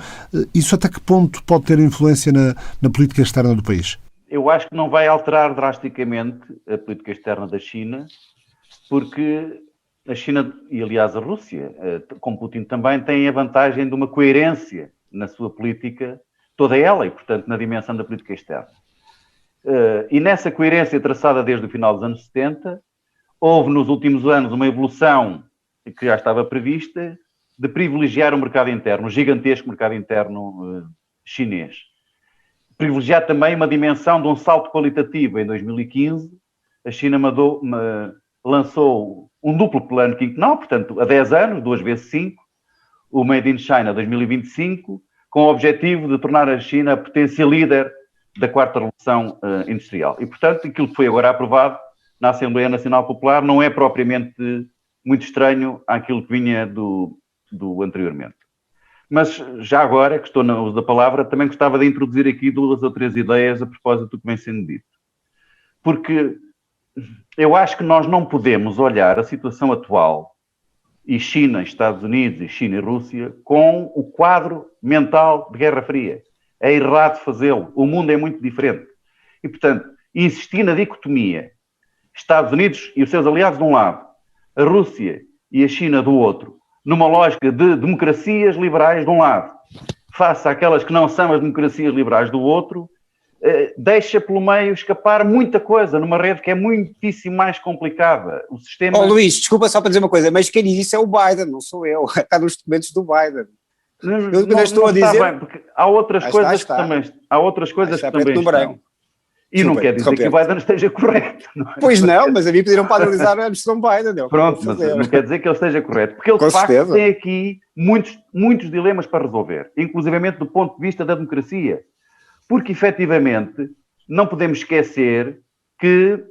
Isso até que ponto pode ter influência na política externa do país? Eu acho que não vai alterar drasticamente a política externa da China, porque a China, e aliás a Rússia, com Putin também, têm a vantagem de uma coerência na sua política, toda ela, e portanto na dimensão da política externa. E nessa coerência traçada desde o final dos anos 70, houve nos últimos anos uma evolução que já estava prevista de privilegiar o mercado interno, o gigantesco mercado interno chinês. Privilegiar também uma dimensão de um salto qualitativo. Em 2015, a China lançou um duplo plano quinquenal, portanto, a 10 anos, 2 vezes 5, o Made in China 2025, com o objetivo de tornar a China a potência líder da quarta revolução industrial. E, portanto, aquilo que foi agora aprovado na Assembleia Nacional Popular não é propriamente muito estranho àquilo que vinha do anteriormente. Mas, já agora, que estou no uso da palavra, também gostava de introduzir aqui 2 ou 3 ideias a propósito do que vem sendo dito. Porque eu acho que nós não podemos olhar a situação atual, e China, Estados Unidos, e China e Rússia, com o quadro mental de Guerra Fria. É errado fazê-lo. O mundo é muito diferente. E, portanto, insistir na dicotomia, Estados Unidos e os seus aliados de um lado, a Rússia e a China do outro, numa lógica de democracias liberais de um lado, face àquelas que não são as democracias liberais do outro, deixa pelo meio escapar muita coisa numa rede que é muitíssimo mais complicada. O sistema... Luís, desculpa só para dizer uma coisa, mas quem diz isso é o Biden, não sou eu. Está nos documentos do Biden. Não estou a dizer... Bem, porque há outras coisas que também estão. E não quer dizer que o Biden esteja correto. Não é? Pois não, mas a mim pediram para analisar a administração Biden. Pronto, mas não quer dizer que ele esteja correto. Porque ele, de facto, tem aqui muitos dilemas para resolver, inclusivamente do ponto de vista da democracia. Porque, efetivamente, não podemos esquecer que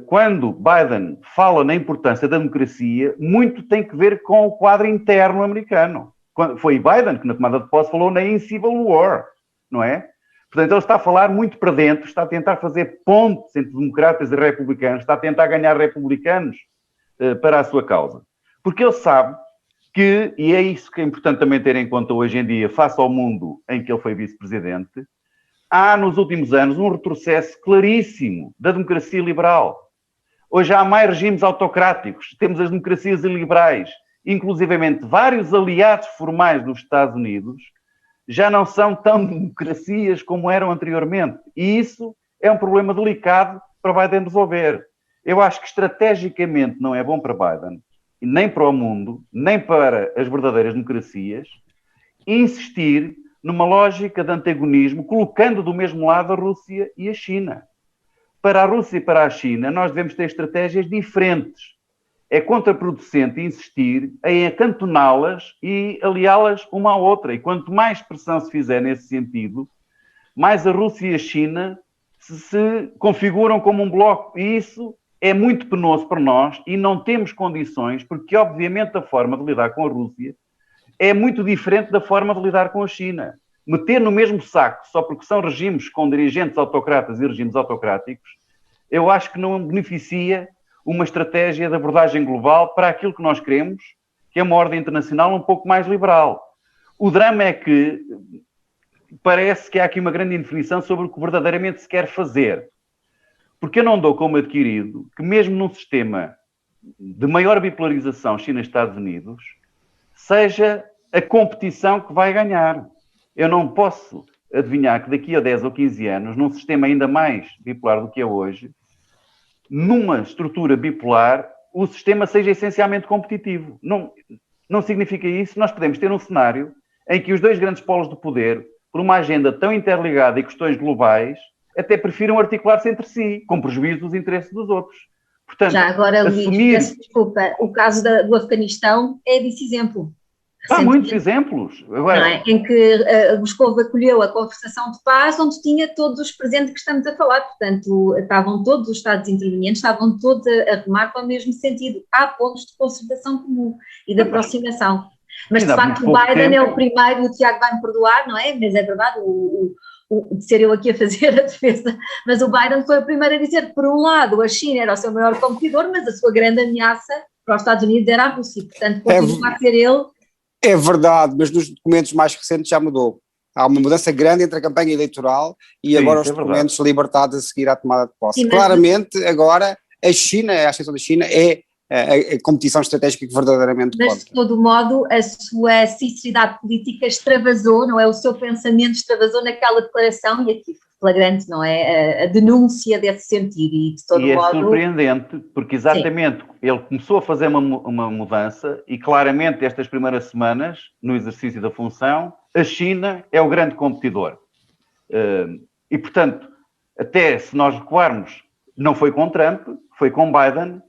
quando Biden fala na importância da democracia, muito tem que ver com o quadro interno americano. Foi Biden que, na tomada de posse, falou na Civil War, não é? Portanto, ele está a falar muito para dentro, está a tentar fazer pontes entre democratas e republicanos, está a tentar ganhar republicanos para a sua causa. Porque ele sabe que, e é isso que é importante também ter em conta hoje em dia, face ao mundo em que ele foi vice-presidente, há nos últimos anos um retrocesso claríssimo da democracia liberal. Hoje há mais regimes autocráticos, temos as democracias iliberais, inclusivamente vários aliados formais dos Estados Unidos, já não são tão democracias como eram anteriormente. E isso é um problema delicado para Biden resolver. Eu acho que estrategicamente não é bom para Biden, nem para o mundo, nem para as verdadeiras democracias, insistir numa lógica de antagonismo, colocando do mesmo lado a Rússia e a China. Para a Rússia e para a China, nós devemos ter estratégias diferentes. É contraproducente insistir em acantoná-las e aliá-las uma à outra. E quanto mais pressão se fizer nesse sentido, mais a Rússia e a China se configuram como um bloco. E isso é muito penoso para nós e não temos condições, porque obviamente a forma de lidar com a Rússia é muito diferente da forma de lidar com a China. Meter no mesmo saco, só porque são regimes com dirigentes autocratas e regimes autocráticos, eu acho que não beneficia uma estratégia de abordagem global para aquilo que nós queremos, que é uma ordem internacional um pouco mais liberal. O drama é que parece que há aqui uma grande indefinição sobre o que verdadeiramente se quer fazer. Porque eu não dou como adquirido que mesmo num sistema de maior bipolarização China-Estados Unidos, seja a competição que vai ganhar. Eu não posso adivinhar que daqui a 10 ou 15 anos, num sistema ainda mais bipolar do que é hoje, numa estrutura bipolar, o sistema seja essencialmente competitivo. Não significa isso. Nós podemos ter um cenário em que os dois grandes polos do poder, por uma agenda tão interligada e questões globais, até prefiram articular-se entre si, com prejuízo dos interesses dos outros. Portanto, já agora, Luís, peço desculpa, o caso do Afeganistão é desse exemplo. Há muitos exemplos. Agora, não é? Em que Moscou acolheu a conversação de paz, onde tinha todos os presentes que estamos a falar. Portanto, estavam todos os Estados intervenientes, estavam todos a remar para o mesmo sentido. Há pontos de concertação comum e de aproximação. Mas, de facto, o Biden é o primeiro, o Tiago vai-me perdoar, não é? Mas é verdade, de ser eu aqui a fazer a defesa, mas o Biden foi o primeiro a dizer que, por um lado, a China era o seu maior competidor, mas a sua grande ameaça para os Estados Unidos era a Rússia. Portanto, continua a ser ele. É verdade, mas nos documentos mais recentes já mudou. Há uma mudança grande entre a campanha eleitoral e agora os documentos libertados a seguir à tomada de posse. Sim, claramente, agora, a China, a ascensão da China é a competição estratégica que verdadeiramente conta. Mas, de todo modo, a sua sinceridade política extravasou, não é? O seu pensamento extravasou naquela declaração e aqui foi flagrante, não é? A denúncia desse sentido e, de todo modo... é surpreendente, porque exatamente sim, ele começou a fazer uma mudança e claramente estas primeiras semanas, no exercício da função, a China é o grande competidor. E, portanto, até se nós recuarmos, não foi com Trump, foi com Biden,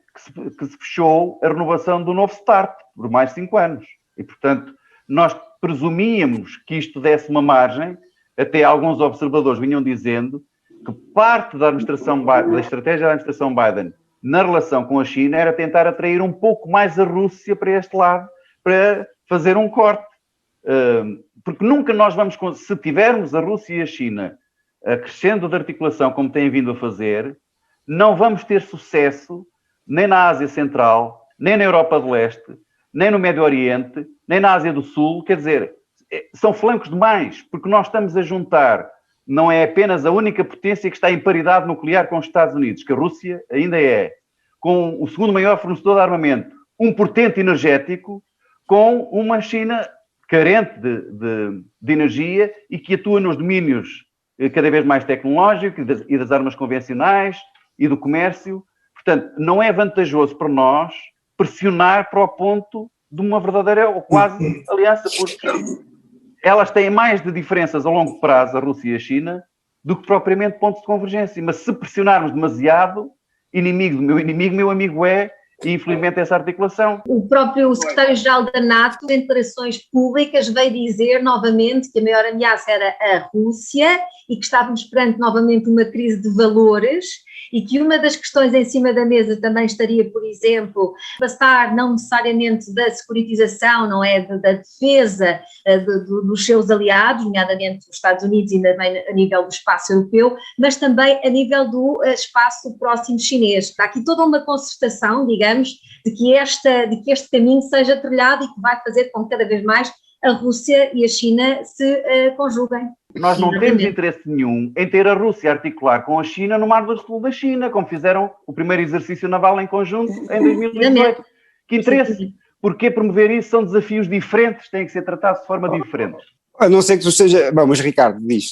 que se fechou a renovação do novo START por mais 5 anos. E, portanto, nós presumíamos que isto desse uma margem, até alguns observadores vinham dizendo que parte da estratégia da administração Biden na relação com a China era tentar atrair um pouco mais a Rússia para este lado, para fazer um corte. Porque nunca nós vamos, se tivermos a Rússia e a China crescendo de articulação como têm vindo a fazer, não vamos ter sucesso nem na Ásia Central, nem na Europa do Leste, nem no Médio Oriente, nem na Ásia do Sul. Quer dizer, são flancos demais, porque nós estamos a juntar, não é apenas a única potência que está em paridade nuclear com os Estados Unidos, que a Rússia ainda é, com o segundo maior fornecedor de armamento, um portente energético, com uma China carente de energia e que atua nos domínios cada vez mais tecnológicos e das armas convencionais e do comércio. Portanto, não é vantajoso para nós pressionar para o ponto de uma verdadeira ou quase aliança, porque elas têm mais de diferenças a longo prazo, a Rússia e a China, do que propriamente pontos de convergência. Mas se pressionarmos demasiado, inimigo do meu amigo é, e infelizmente essa articulação. O próprio secretário-geral da NATO, em declarações públicas, veio dizer novamente que a maior ameaça era a Rússia e que estávamos perante novamente uma crise de valores e que uma das questões em cima da mesa também estaria, por exemplo, passar não necessariamente da securitização, não é, da defesa dos seus aliados, nomeadamente os Estados Unidos e também a nível do espaço europeu, mas também a nível do espaço próximo chinês. Há aqui toda uma concertação, digamos, de que este caminho seja trilhado e que vai fazer com que cada vez mais a Rússia e a China se conjuguem. Nós não temos interesse nenhum em ter a Rússia articular com a China no Mar do Sul da China, como fizeram o primeiro exercício naval em conjunto em 2018. Que interesse? Porque promover isso são desafios diferentes, têm que ser tratados de forma diferente. A não ser que tu seja... Bom, mas Ricardo, diz.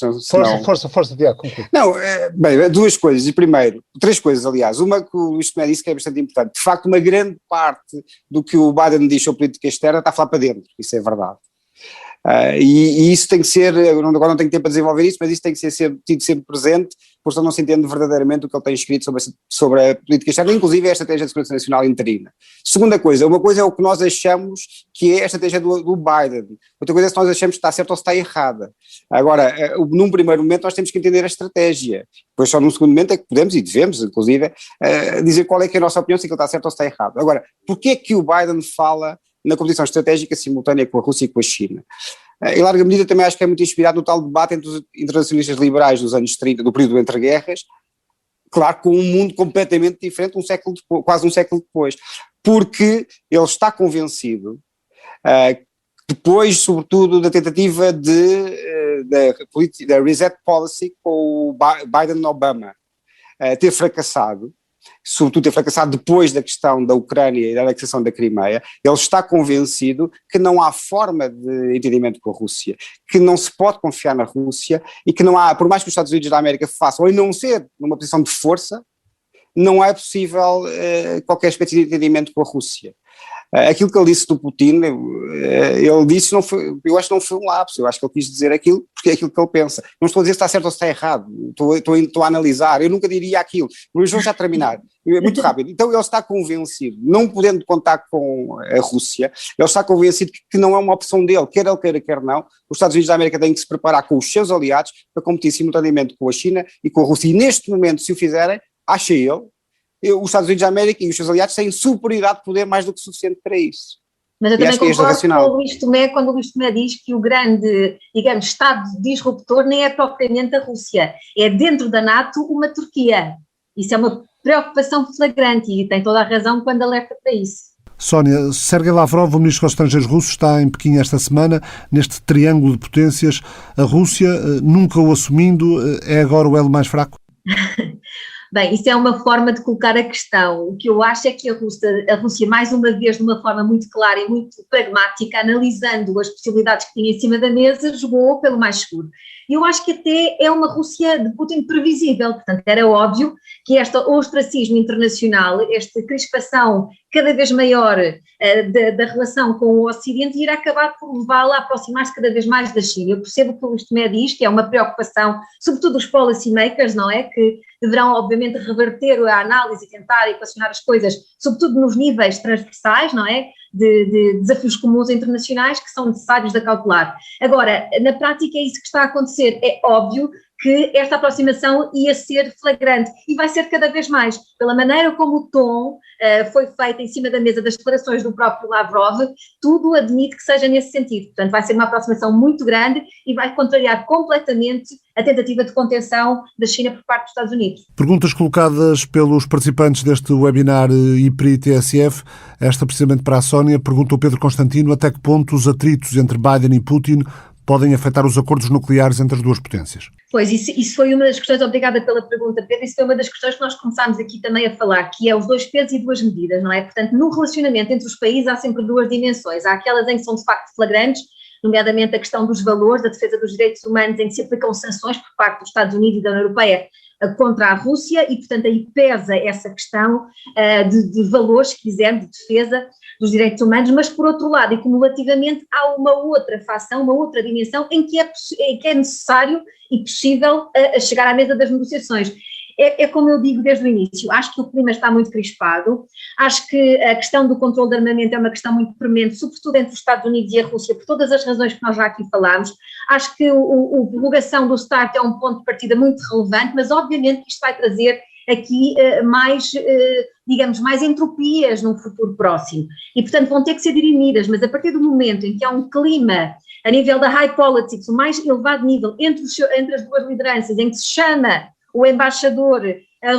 Força, Tiago, conclui. Não, bem, duas coisas. E primeiro, três coisas, aliás. Uma que o Luís Tomé disse que é bastante importante. De facto, uma grande parte do que o Biden diz sobre política externa está a falar para dentro. Isso é verdade. E isso tem que ser, agora não tenho tempo para desenvolver isso, mas isso tem que ser tido sempre presente, porque não se entende verdadeiramente o que ele tem escrito sobre a política externa, inclusive a estratégia de segurança nacional interina. Segunda coisa, uma coisa é o que nós achamos que é a estratégia do Biden, outra coisa é se nós achamos que está certa ou se está errada. Agora, num primeiro momento nós temos que entender a estratégia, depois só num segundo momento é que podemos e devemos, inclusive, dizer qual é que é a nossa opinião, se ele está certo ou se está errado. Agora, porquê é que o Biden fala na competição estratégica simultânea com a Rússia e com a China? Em larga medida também acho que é muito inspirado no tal debate entre os internacionalistas liberais dos anos 30, do período entre guerras, claro, com um mundo completamente diferente, quase um século depois, porque ele está convencido, depois sobretudo da tentativa da reset policy com o Biden-Obama ter fracassado, sobretudo ter fracassado depois da questão da Ucrânia e da anexação da Crimeia, ele está convencido que não há forma de entendimento com a Rússia, que não se pode confiar na Rússia e que não há, por mais que os Estados Unidos da América façam, e não ser numa posição de força, não é possível qualquer espécie de entendimento com a Rússia. Aquilo que ele disse do Putin, ele disse, eu acho que não foi um lapso, eu acho que ele quis dizer aquilo porque é aquilo que ele pensa. Não estou a dizer se está certo ou se está errado, estou a analisar, eu nunca diria aquilo, mas vou já terminar, muito rápido. Então ele está convencido, não podendo contar com a Rússia, ele está convencido que não é uma opção dele, quer ele queira, quer não, os Estados Unidos da América têm que se preparar com os seus aliados para competir simultaneamente com a China e com a Rússia, e neste momento, se o fizerem, acha ele, os Estados Unidos da América e os seus aliados têm superioridade de poder mais do que suficiente para isso. Mas eu também concordo com o Luís Tomé quando o Luís Tomé diz que o grande, digamos, Estado disruptor nem é propriamente a Rússia, é dentro da NATO uma Turquia. Isso é uma preocupação flagrante e tem toda a razão quando alerta para isso. Sónia, Sergei Lavrov, o ministro dos Estrangeiros russo, está em Pequim esta semana, neste triângulo de potências. A Rússia, nunca o assumindo, é agora o elo mais fraco? Bem, isso é uma forma de colocar a questão. O que eu acho é que a Rússia, mais uma vez, de uma forma muito clara e muito pragmática, analisando as possibilidades que tinha em cima da mesa, jogou pelo mais seguro. E eu acho que até é uma Rússia de Putin previsível, portanto era óbvio que este ostracismo internacional, esta crispação cada vez maior da relação com o Ocidente irá acabar por levá-la a aproximar-se cada vez mais da China. Eu percebo o que o Luís Tomé diz, que é uma preocupação, sobretudo dos policy makers, não é? Que deverão obviamente reverter a análise e tentar equacionar as coisas, sobretudo nos níveis transversais, não é? De desafios comuns internacionais que são necessários de acautelar. Agora, na prática é isso que está a acontecer, é óbvio que esta aproximação ia ser flagrante e vai ser cada vez mais, pela maneira como o tom foi feito em cima da mesa das declarações do próprio Lavrov, tudo admite que seja nesse sentido. Portanto, vai ser uma aproximação muito grande e vai contrariar completamente a tentativa de contenção da China por parte dos Estados Unidos. Perguntas colocadas pelos participantes deste webinar IPRI-TSF, esta precisamente para a Sónia, pergunta o Pedro Constantino até que ponto os atritos entre Biden e Putin podem afetar os acordos nucleares entre as duas potências. Pois, isso foi uma das questões, obrigada pela pergunta, Pedro, isso foi uma das questões que nós começámos aqui também a falar, que é os dois pesos e duas medidas, não é? Portanto, no relacionamento entre os países há sempre duas dimensões, há aquelas em que são de facto flagrantes, nomeadamente a questão dos valores, da defesa dos direitos humanos, em que se aplicam sanções por parte dos Estados Unidos e da União Europeia contra a Rússia, e portanto aí pesa essa questão de valores, se quiser, de defesa dos direitos humanos, mas por outro lado, e cumulativamente, há uma outra facção, uma outra dimensão em que é necessário e possível chegar à mesa das negociações. É como eu digo desde o início, acho que o clima está muito crispado, acho que a questão do controle de armamento é uma questão muito premente, sobretudo entre os Estados Unidos e a Rússia, por todas as razões que nós já aqui falámos. Acho que a prorrogação do START é um ponto de partida muito relevante, mas obviamente que isto vai trazer aqui mais entropias num futuro próximo, e portanto vão ter que ser dirimidas, mas a partir do momento em que há um clima a nível da high politics, o mais elevado nível entre as duas lideranças, em que se chama o embaixador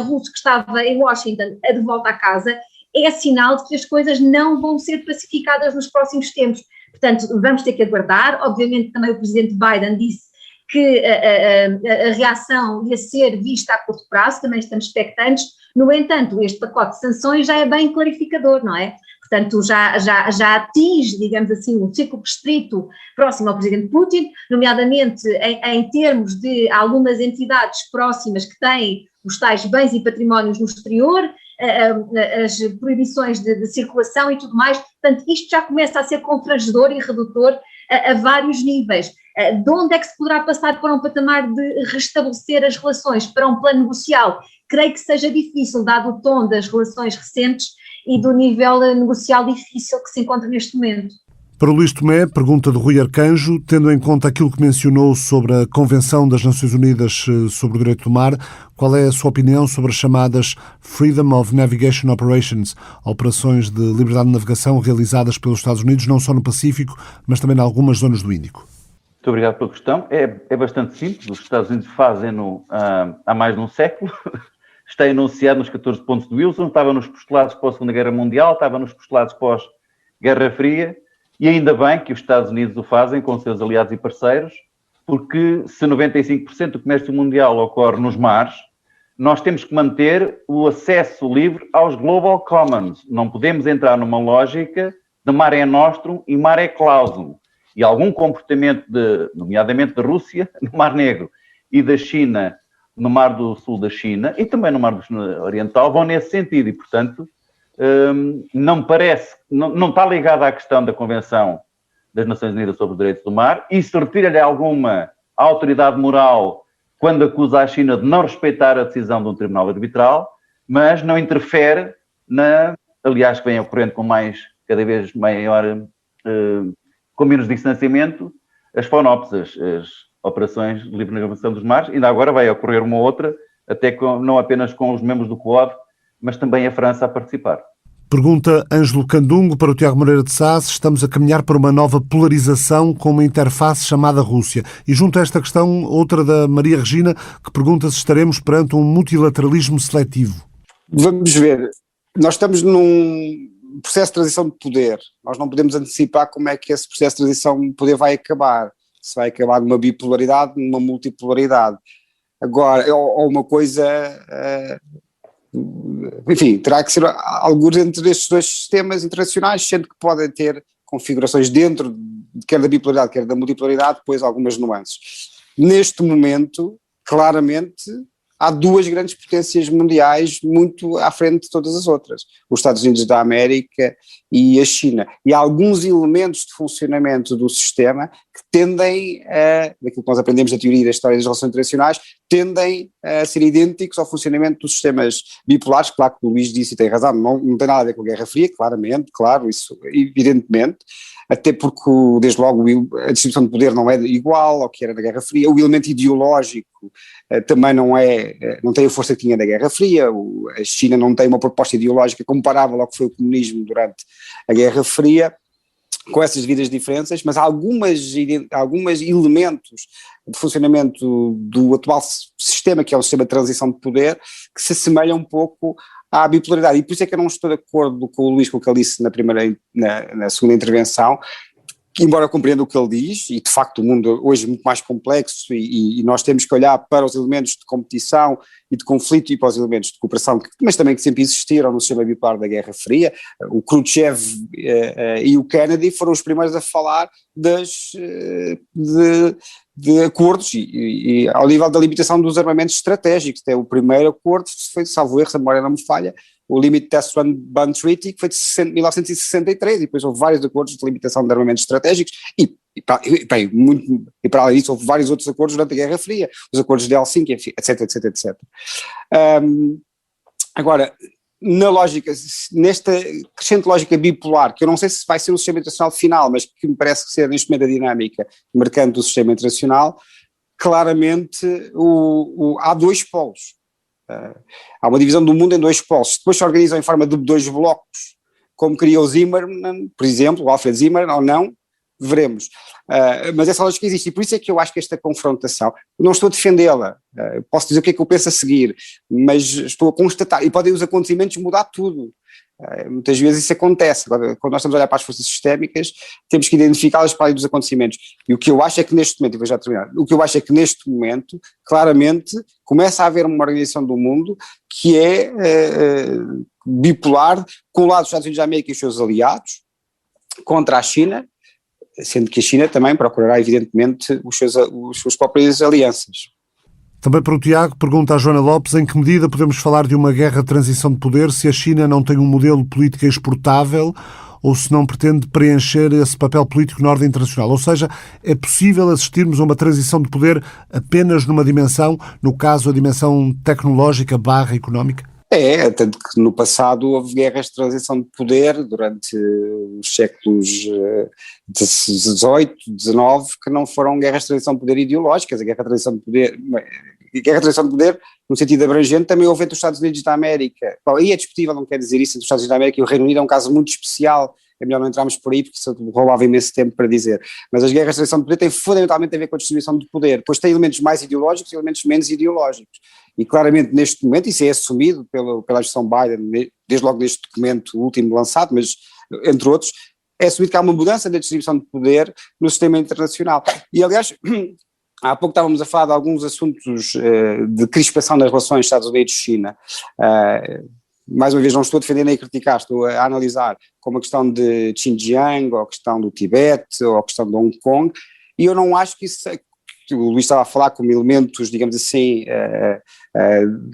russo que estava em Washington de volta à casa, é sinal de que as coisas não vão ser pacificadas nos próximos tempos. Portanto, vamos ter que aguardar. Obviamente também o presidente Biden disse que a reação ia ser vista a curto prazo, também estamos expectantes. No entanto, este pacote de sanções já é bem clarificador, não é? Portanto, já atinge, digamos assim, um círculo restrito próximo ao presidente Putin, nomeadamente em termos de algumas entidades próximas que têm os tais bens e patrimónios no exterior, as proibições de circulação e tudo mais. Portanto, isto já começa a ser confrangedor e redutor a vários níveis. De onde é que se poderá passar para um patamar de restabelecer as relações, para um plano negocial? Creio que seja difícil, dado o tom das relações recentes e do nível negocial difícil que se encontra neste momento. Para o Luís Tomé, pergunta de Rui Arcanjo, tendo em conta aquilo que mencionou sobre a Convenção das Nações Unidas sobre o Direito do Mar, qual é a sua opinião sobre as chamadas Freedom of Navigation Operations, operações de liberdade de navegação realizadas pelos Estados Unidos, não só no Pacífico, mas também em algumas zonas do Índico? Muito obrigado pela questão. É bastante simples, os Estados Unidos fazem-no há mais de um século. Está enunciado nos 14 pontos de Wilson, estava nos postulados pós Segunda Guerra Mundial, estava nos postulados pós-Guerra Fria, e ainda bem que os Estados Unidos o fazem com seus aliados e parceiros, porque se 95% do comércio mundial ocorre nos mares, nós temos que manter o acesso livre aos Global Commons. Não podemos entrar numa lógica de mare nostrum e mare clausum. E algum comportamento, nomeadamente da Rússia, no Mar Negro, e da China, no Mar do Sul da China, e também no Mar Oriental, vão nesse sentido. E, portanto, não parece, não está ligada à questão da Convenção das Nações Unidas sobre os Direitos do Mar. Isso retira-lhe alguma autoridade moral quando acusa a China de não respeitar a decisão de um tribunal arbitral, mas não interfere aliás, que vem ocorrendo com cada vez maior, com menos distanciamento, as FONOPs, as operações de livre navegação dos mares. Ainda agora vai ocorrer uma outra, até não apenas com os membros do Quad, mas também a França a participar. Pergunta Ângelo Candungo para o Tiago Moreira de Sá se estamos a caminhar para uma nova polarização com uma interface chamada Rússia. E junto a esta questão, outra da Maria Regina, que pergunta se estaremos perante um multilateralismo seletivo. Vamos ver. Nós estamos num processo de transição de poder. Nós não podemos antecipar como é que esse processo de transição de poder vai acabar. Se vai acabar numa bipolaridade, numa multipolaridade. Agora, ou uma coisa... enfim, terá que ser alguns entre estes dois sistemas internacionais, sendo que podem ter configurações dentro, quer da bipolaridade, quer da multipolaridade, depois algumas nuances. Neste momento, claramente, há duas grandes potências mundiais muito à frente de todas as outras, os Estados Unidos da América e a China, e há alguns elementos de funcionamento do sistema que tendem, daquilo que nós aprendemos na teoria da história das relações internacionais, tendem a ser idênticos ao funcionamento dos sistemas bipolares. Claro que o Luís disse e tem razão, não tem nada a ver com a Guerra Fria, claramente, claro, isso evidentemente, até porque desde logo a distribuição de poder não é igual ao que era na Guerra Fria, o elemento ideológico também não tem a força que tinha na Guerra Fria, a China não tem uma proposta ideológica comparável ao que foi o comunismo durante a Guerra Fria, com essas devidas diferenças, mas há alguns elementos de funcionamento do atual sistema, que é o sistema de transição de poder, que se assemelham um pouco à bipolaridade, e por isso é que eu não estou de acordo com o Luís, com o que ele disse na segunda intervenção, embora eu compreenda o que ele diz, e de facto o mundo hoje é muito mais complexo e nós temos que olhar para os elementos de competição e de conflito e para os elementos de cooperação, mas também que sempre existiram no sistema bipolar da Guerra Fria. O Khrushchev e o Kennedy foram os primeiros a falar de acordos e ao nível da limitação dos armamentos estratégicos. Até o primeiro acordo foi, salvo erro, se a memória não me falha, o Limit Test Ban Treaty, que foi de 1963, e depois houve vários acordos de limitação de armamentos estratégicos, e para além disso houve vários outros acordos durante a Guerra Fria, os acordos de Helsinki, enfim, etc. Agora, na lógica, nesta crescente lógica bipolar, que eu não sei se vai ser o sistema internacional final, mas que me parece ser neste momento a dinâmica marcante do sistema internacional, claramente há dois polos. Há uma divisão do mundo em dois polos. Depois se organizam em forma de dois blocos, como queria o Zimmermann, por exemplo, o Alfred Zimmermann, ou não, veremos. Mas essa lógica existe, e por isso é que eu acho que esta confrontação, não estou a defendê-la, posso dizer o que é que eu penso a seguir, mas estou a constatar, e podem os acontecimentos mudar tudo. Muitas vezes isso acontece. Agora, quando nós estamos a olhar para as forças sistémicas, temos que identificá-las para além dos acontecimentos. E o que eu acho é que neste momento, e vou já terminar, o que eu acho é que neste momento, claramente, começa a haver uma organização do mundo que é bipolar, com o lado dos Estados Unidos da América e os seus aliados, contra a China, sendo que a China também procurará, evidentemente, os seus próprias alianças. Também para o Tiago, pergunta a Joana Lopes, em que medida podemos falar de uma guerra de transição de poder se a China não tem um modelo político exportável ou se não pretende preencher esse papel político na ordem internacional? Ou seja, é possível assistirmos a uma transição de poder apenas numa dimensão, no caso a dimensão tecnológica / económica? Tanto que no passado houve guerras de transição de poder durante os séculos XVIII, XIX, que não foram guerras de transição de poder ideológicas. A guerra de transição de poder, no sentido abrangente, também houve entre os Estados Unidos da América. Bom, aí é discutível, não quer dizer isso, entre os Estados Unidos da América e o Reino Unido é um caso muito especial. É melhor não entrarmos por aí, porque isso roubava imenso tempo para dizer. Mas as guerras de transição de poder têm fundamentalmente a ver com a distribuição de poder. Depois tem elementos mais ideológicos e elementos menos ideológicos. E claramente neste momento, isso é assumido pela administração Biden, desde logo neste documento último lançado, mas entre outros, é assumido que há uma mudança na distribuição de poder no sistema internacional. E aliás, há pouco estávamos a falar de alguns assuntos de crispação das relações Estados Unidos-China. Mais uma vez não estou a defender nem a criticar, estou a analisar como a questão de Xinjiang, ou a questão do Tibete, ou a questão de Hong Kong, e eu não acho que isso, que o Luís estava a falar como elementos, digamos assim,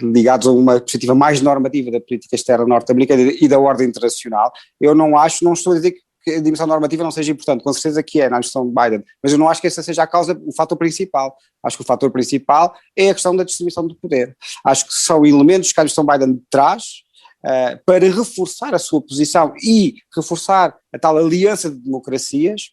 ligados a uma perspectiva mais normativa da política externa norte-americana e da ordem internacional. Eu não estou a dizer que a dimensão normativa não seja importante, com certeza que é na administração de Biden, mas eu não acho que essa seja a causa, o fator principal. Acho que o fator principal é a questão da distribuição do poder. Acho que são elementos que a administração Biden traz para reforçar a sua posição e reforçar a tal aliança de democracias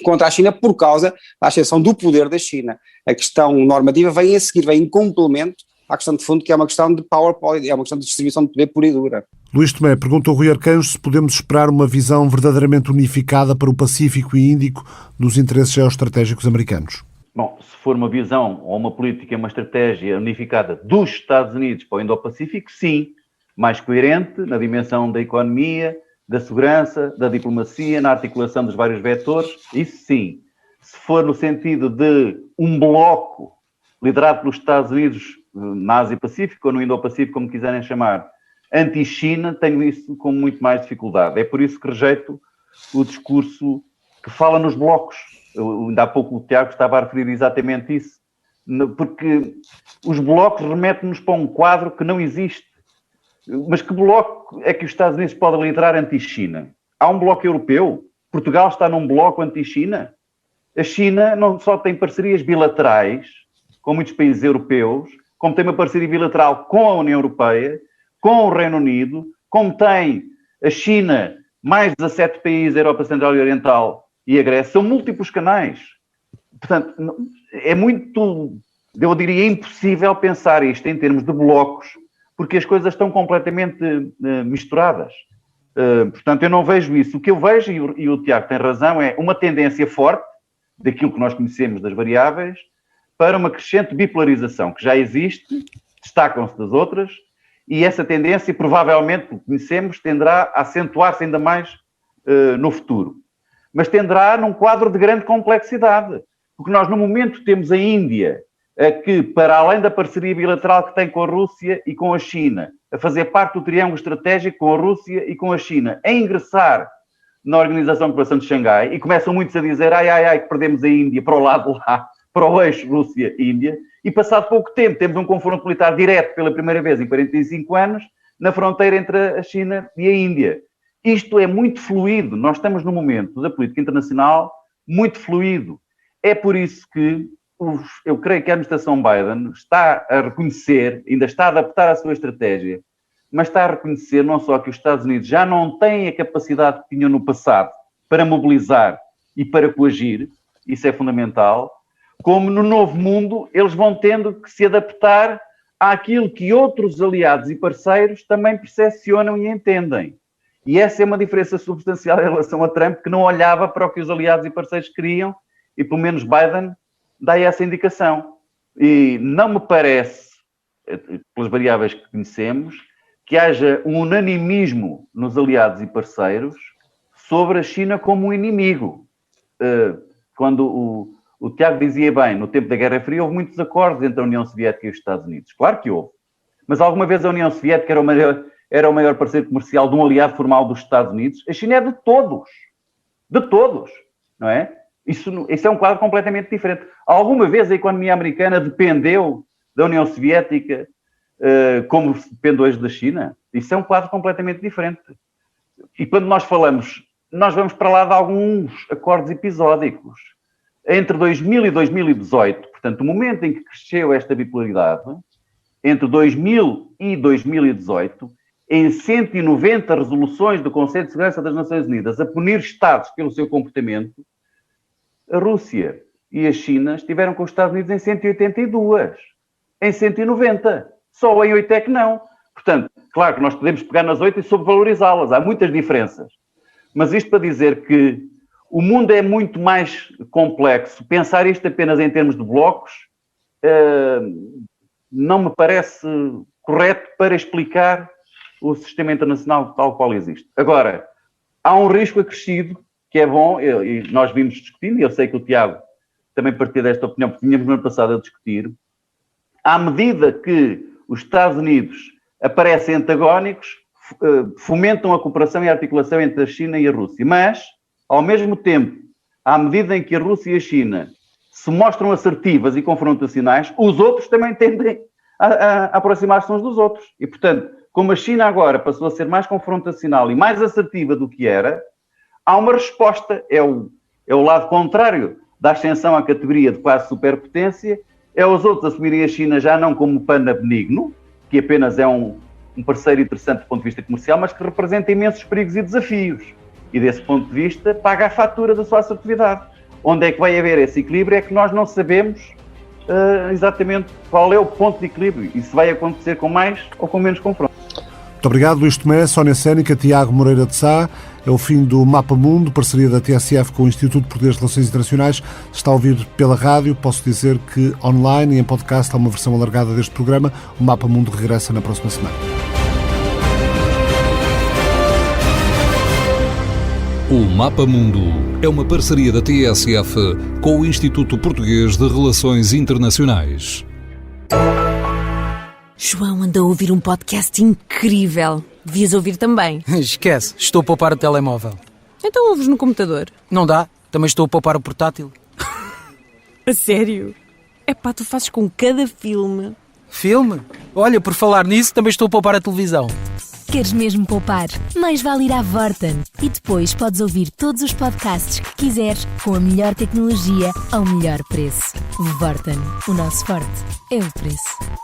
contra a China por causa da ascensão do poder da China. A questão normativa vem a seguir, vem em complemento à questão de fundo, que é uma questão de power policy, é uma questão de distribuição de poder pura e dura. Luís Tomé, pergunta o Rui Arcanjo se podemos esperar uma visão verdadeiramente unificada para o Pacífico e Índico dos interesses geoestratégicos americanos. Bom, se for uma visão ou uma política, uma estratégia unificada dos Estados Unidos para o Indo-Pacífico, sim, mais coerente na dimensão da economia, da segurança, da diplomacia, na articulação dos vários vetores, isso sim. Se for no sentido de um bloco liderado pelos Estados Unidos na Ásia-Pacífico ou no Indo-Pacífico, como quiserem chamar, anti-China, tenho isso com muito mais dificuldade. É por isso que rejeito o discurso que fala nos blocos. Ainda há pouco o Tiago estava a referir exatamente isso, porque os blocos remetem-nos para um quadro que não existe. Mas que bloco é que os Estados Unidos podem liderar anti-China? Há um bloco europeu? Portugal está num bloco anti-China? A China não só tem parcerias bilaterais com muitos países europeus, como tem uma parceria bilateral com a União Europeia, com o Reino Unido, como tem a China, mais 17 países da Europa Central e Oriental e a Grécia, são múltiplos canais. Portanto, é muito, eu diria, impossível pensar isto em termos de blocos, porque as coisas estão completamente misturadas. Portanto, eu não vejo isso. O que eu vejo, e o Tiago tem razão, é uma tendência forte daquilo que nós conhecemos das variáveis para uma crescente bipolarização, que já existe, destacam-se das outras, e essa tendência, provavelmente, que conhecemos, tenderá a acentuar-se ainda mais no futuro. mas tenderá num quadro de grande complexidade. Porque nós, no momento, temos a Índia, que, para além da parceria bilateral que tem com a Rússia e com a China, a fazer parte do triângulo estratégico com a Rússia e com a China, a ingressar na Organização de Cooperação de Xangai, e começam muitos a dizer, que perdemos a Índia para o lado lá, para o eixo Rússia-Índia, e passado pouco tempo temos um confronto militar direto pela primeira vez em 45 anos, na fronteira entre a China e a Índia. Isto é muito fluido, nós estamos num momento da política internacional muito fluido. É por isso que eu creio que a administração Biden está a reconhecer, ainda está a adaptar a sua estratégia, mas está a reconhecer não só que os Estados Unidos já não têm a capacidade que tinham no passado para mobilizar e para coagir, isso é fundamental, como no novo mundo eles vão tendo que se adaptar àquilo que outros aliados e parceiros também percepcionam e entendem. E essa é uma diferença substancial em relação a Trump, que não olhava para o que os aliados e parceiros queriam, e pelo menos Biden dá essa indicação. E não me parece, pelas variáveis que conhecemos, que haja um unanimismo nos aliados e parceiros sobre a China como um inimigo. Quando o Tiago dizia bem, no tempo da Guerra Fria houve muitos acordos entre a União Soviética e os Estados Unidos. Claro que houve. Mas alguma vez a União Soviética era o maior parceiro comercial de um aliado formal dos Estados Unidos? A China é de todos. De todos. Não é? Isso é um quadro completamente diferente. Alguma vez a economia americana dependeu da União Soviética como depende hoje da China? Isso é um quadro completamente diferente. E quando nós falamos, nós vamos para lá de alguns acordos episódicos. Entre 2000 e 2018, portanto, o momento em que cresceu esta bipolaridade, entre 2000 e 2018, em 190 resoluções do Conselho de Segurança das Nações Unidas a punir Estados pelo seu comportamento, a Rússia e a China estiveram com os Estados Unidos em 182, em 190. Só em 8 é que não. Portanto, claro que nós podemos pegar nas 8 e sobrevalorizá-las. Há muitas diferenças. Mas isto para dizer que o mundo é muito mais complexo. Pensar isto apenas em termos de blocos não me parece correto para explicar o sistema internacional tal qual existe. Agora, há um risco acrescido que é bom, e nós vimos discutindo, e eu sei que o Tiago também partilha desta opinião, porque tínhamos no ano passado a discutir, à medida que os Estados Unidos aparecem antagónicos, fomentam a cooperação e a articulação entre a China e a Rússia. Mas, ao mesmo tempo, à medida em que a Rússia e a China se mostram assertivas e confrontacionais, os outros também tendem a aproximar-se uns dos outros. E, portanto, como a China agora passou a ser mais confrontacional e mais assertiva do que era, há uma resposta. É o lado contrário da ascensão à categoria de quase superpotência, é os outros assumirem a China já não como panda benigno, que apenas é um parceiro interessante do ponto de vista comercial, mas que representa imensos perigos e desafios. E desse ponto de vista, paga a fatura da sua assertividade. Onde é que vai haver esse equilíbrio é que nós não sabemos exatamente qual é o ponto de equilíbrio e se vai acontecer com mais ou com menos confronto. Muito obrigado, Luís Tomé, Sónia Sénica, Tiago Moreira de Sá. É o fim do Mapa Mundo, parceria da TSF com o Instituto Português de Relações Internacionais. Está a ouvir pela rádio. Posso dizer que online e em podcast há uma versão alargada deste programa. O Mapa Mundo regressa na próxima semana. O Mapa Mundo é uma parceria da TSF com o Instituto Português de Relações Internacionais. João anda a ouvir um podcast incrível. Devias ouvir também. Esquece, estou a poupar o telemóvel. Então ouves no computador. Não dá, também estou a poupar o portátil. A sério? Epá, tu fazes com cada filme. Filme? Olha, por falar nisso, também estou a poupar a televisão. Queres mesmo poupar? Mais vale ir à Vorten. E depois podes ouvir todos os podcasts que quiseres com a melhor tecnologia ao melhor preço. Vorten, o nosso forte é o preço.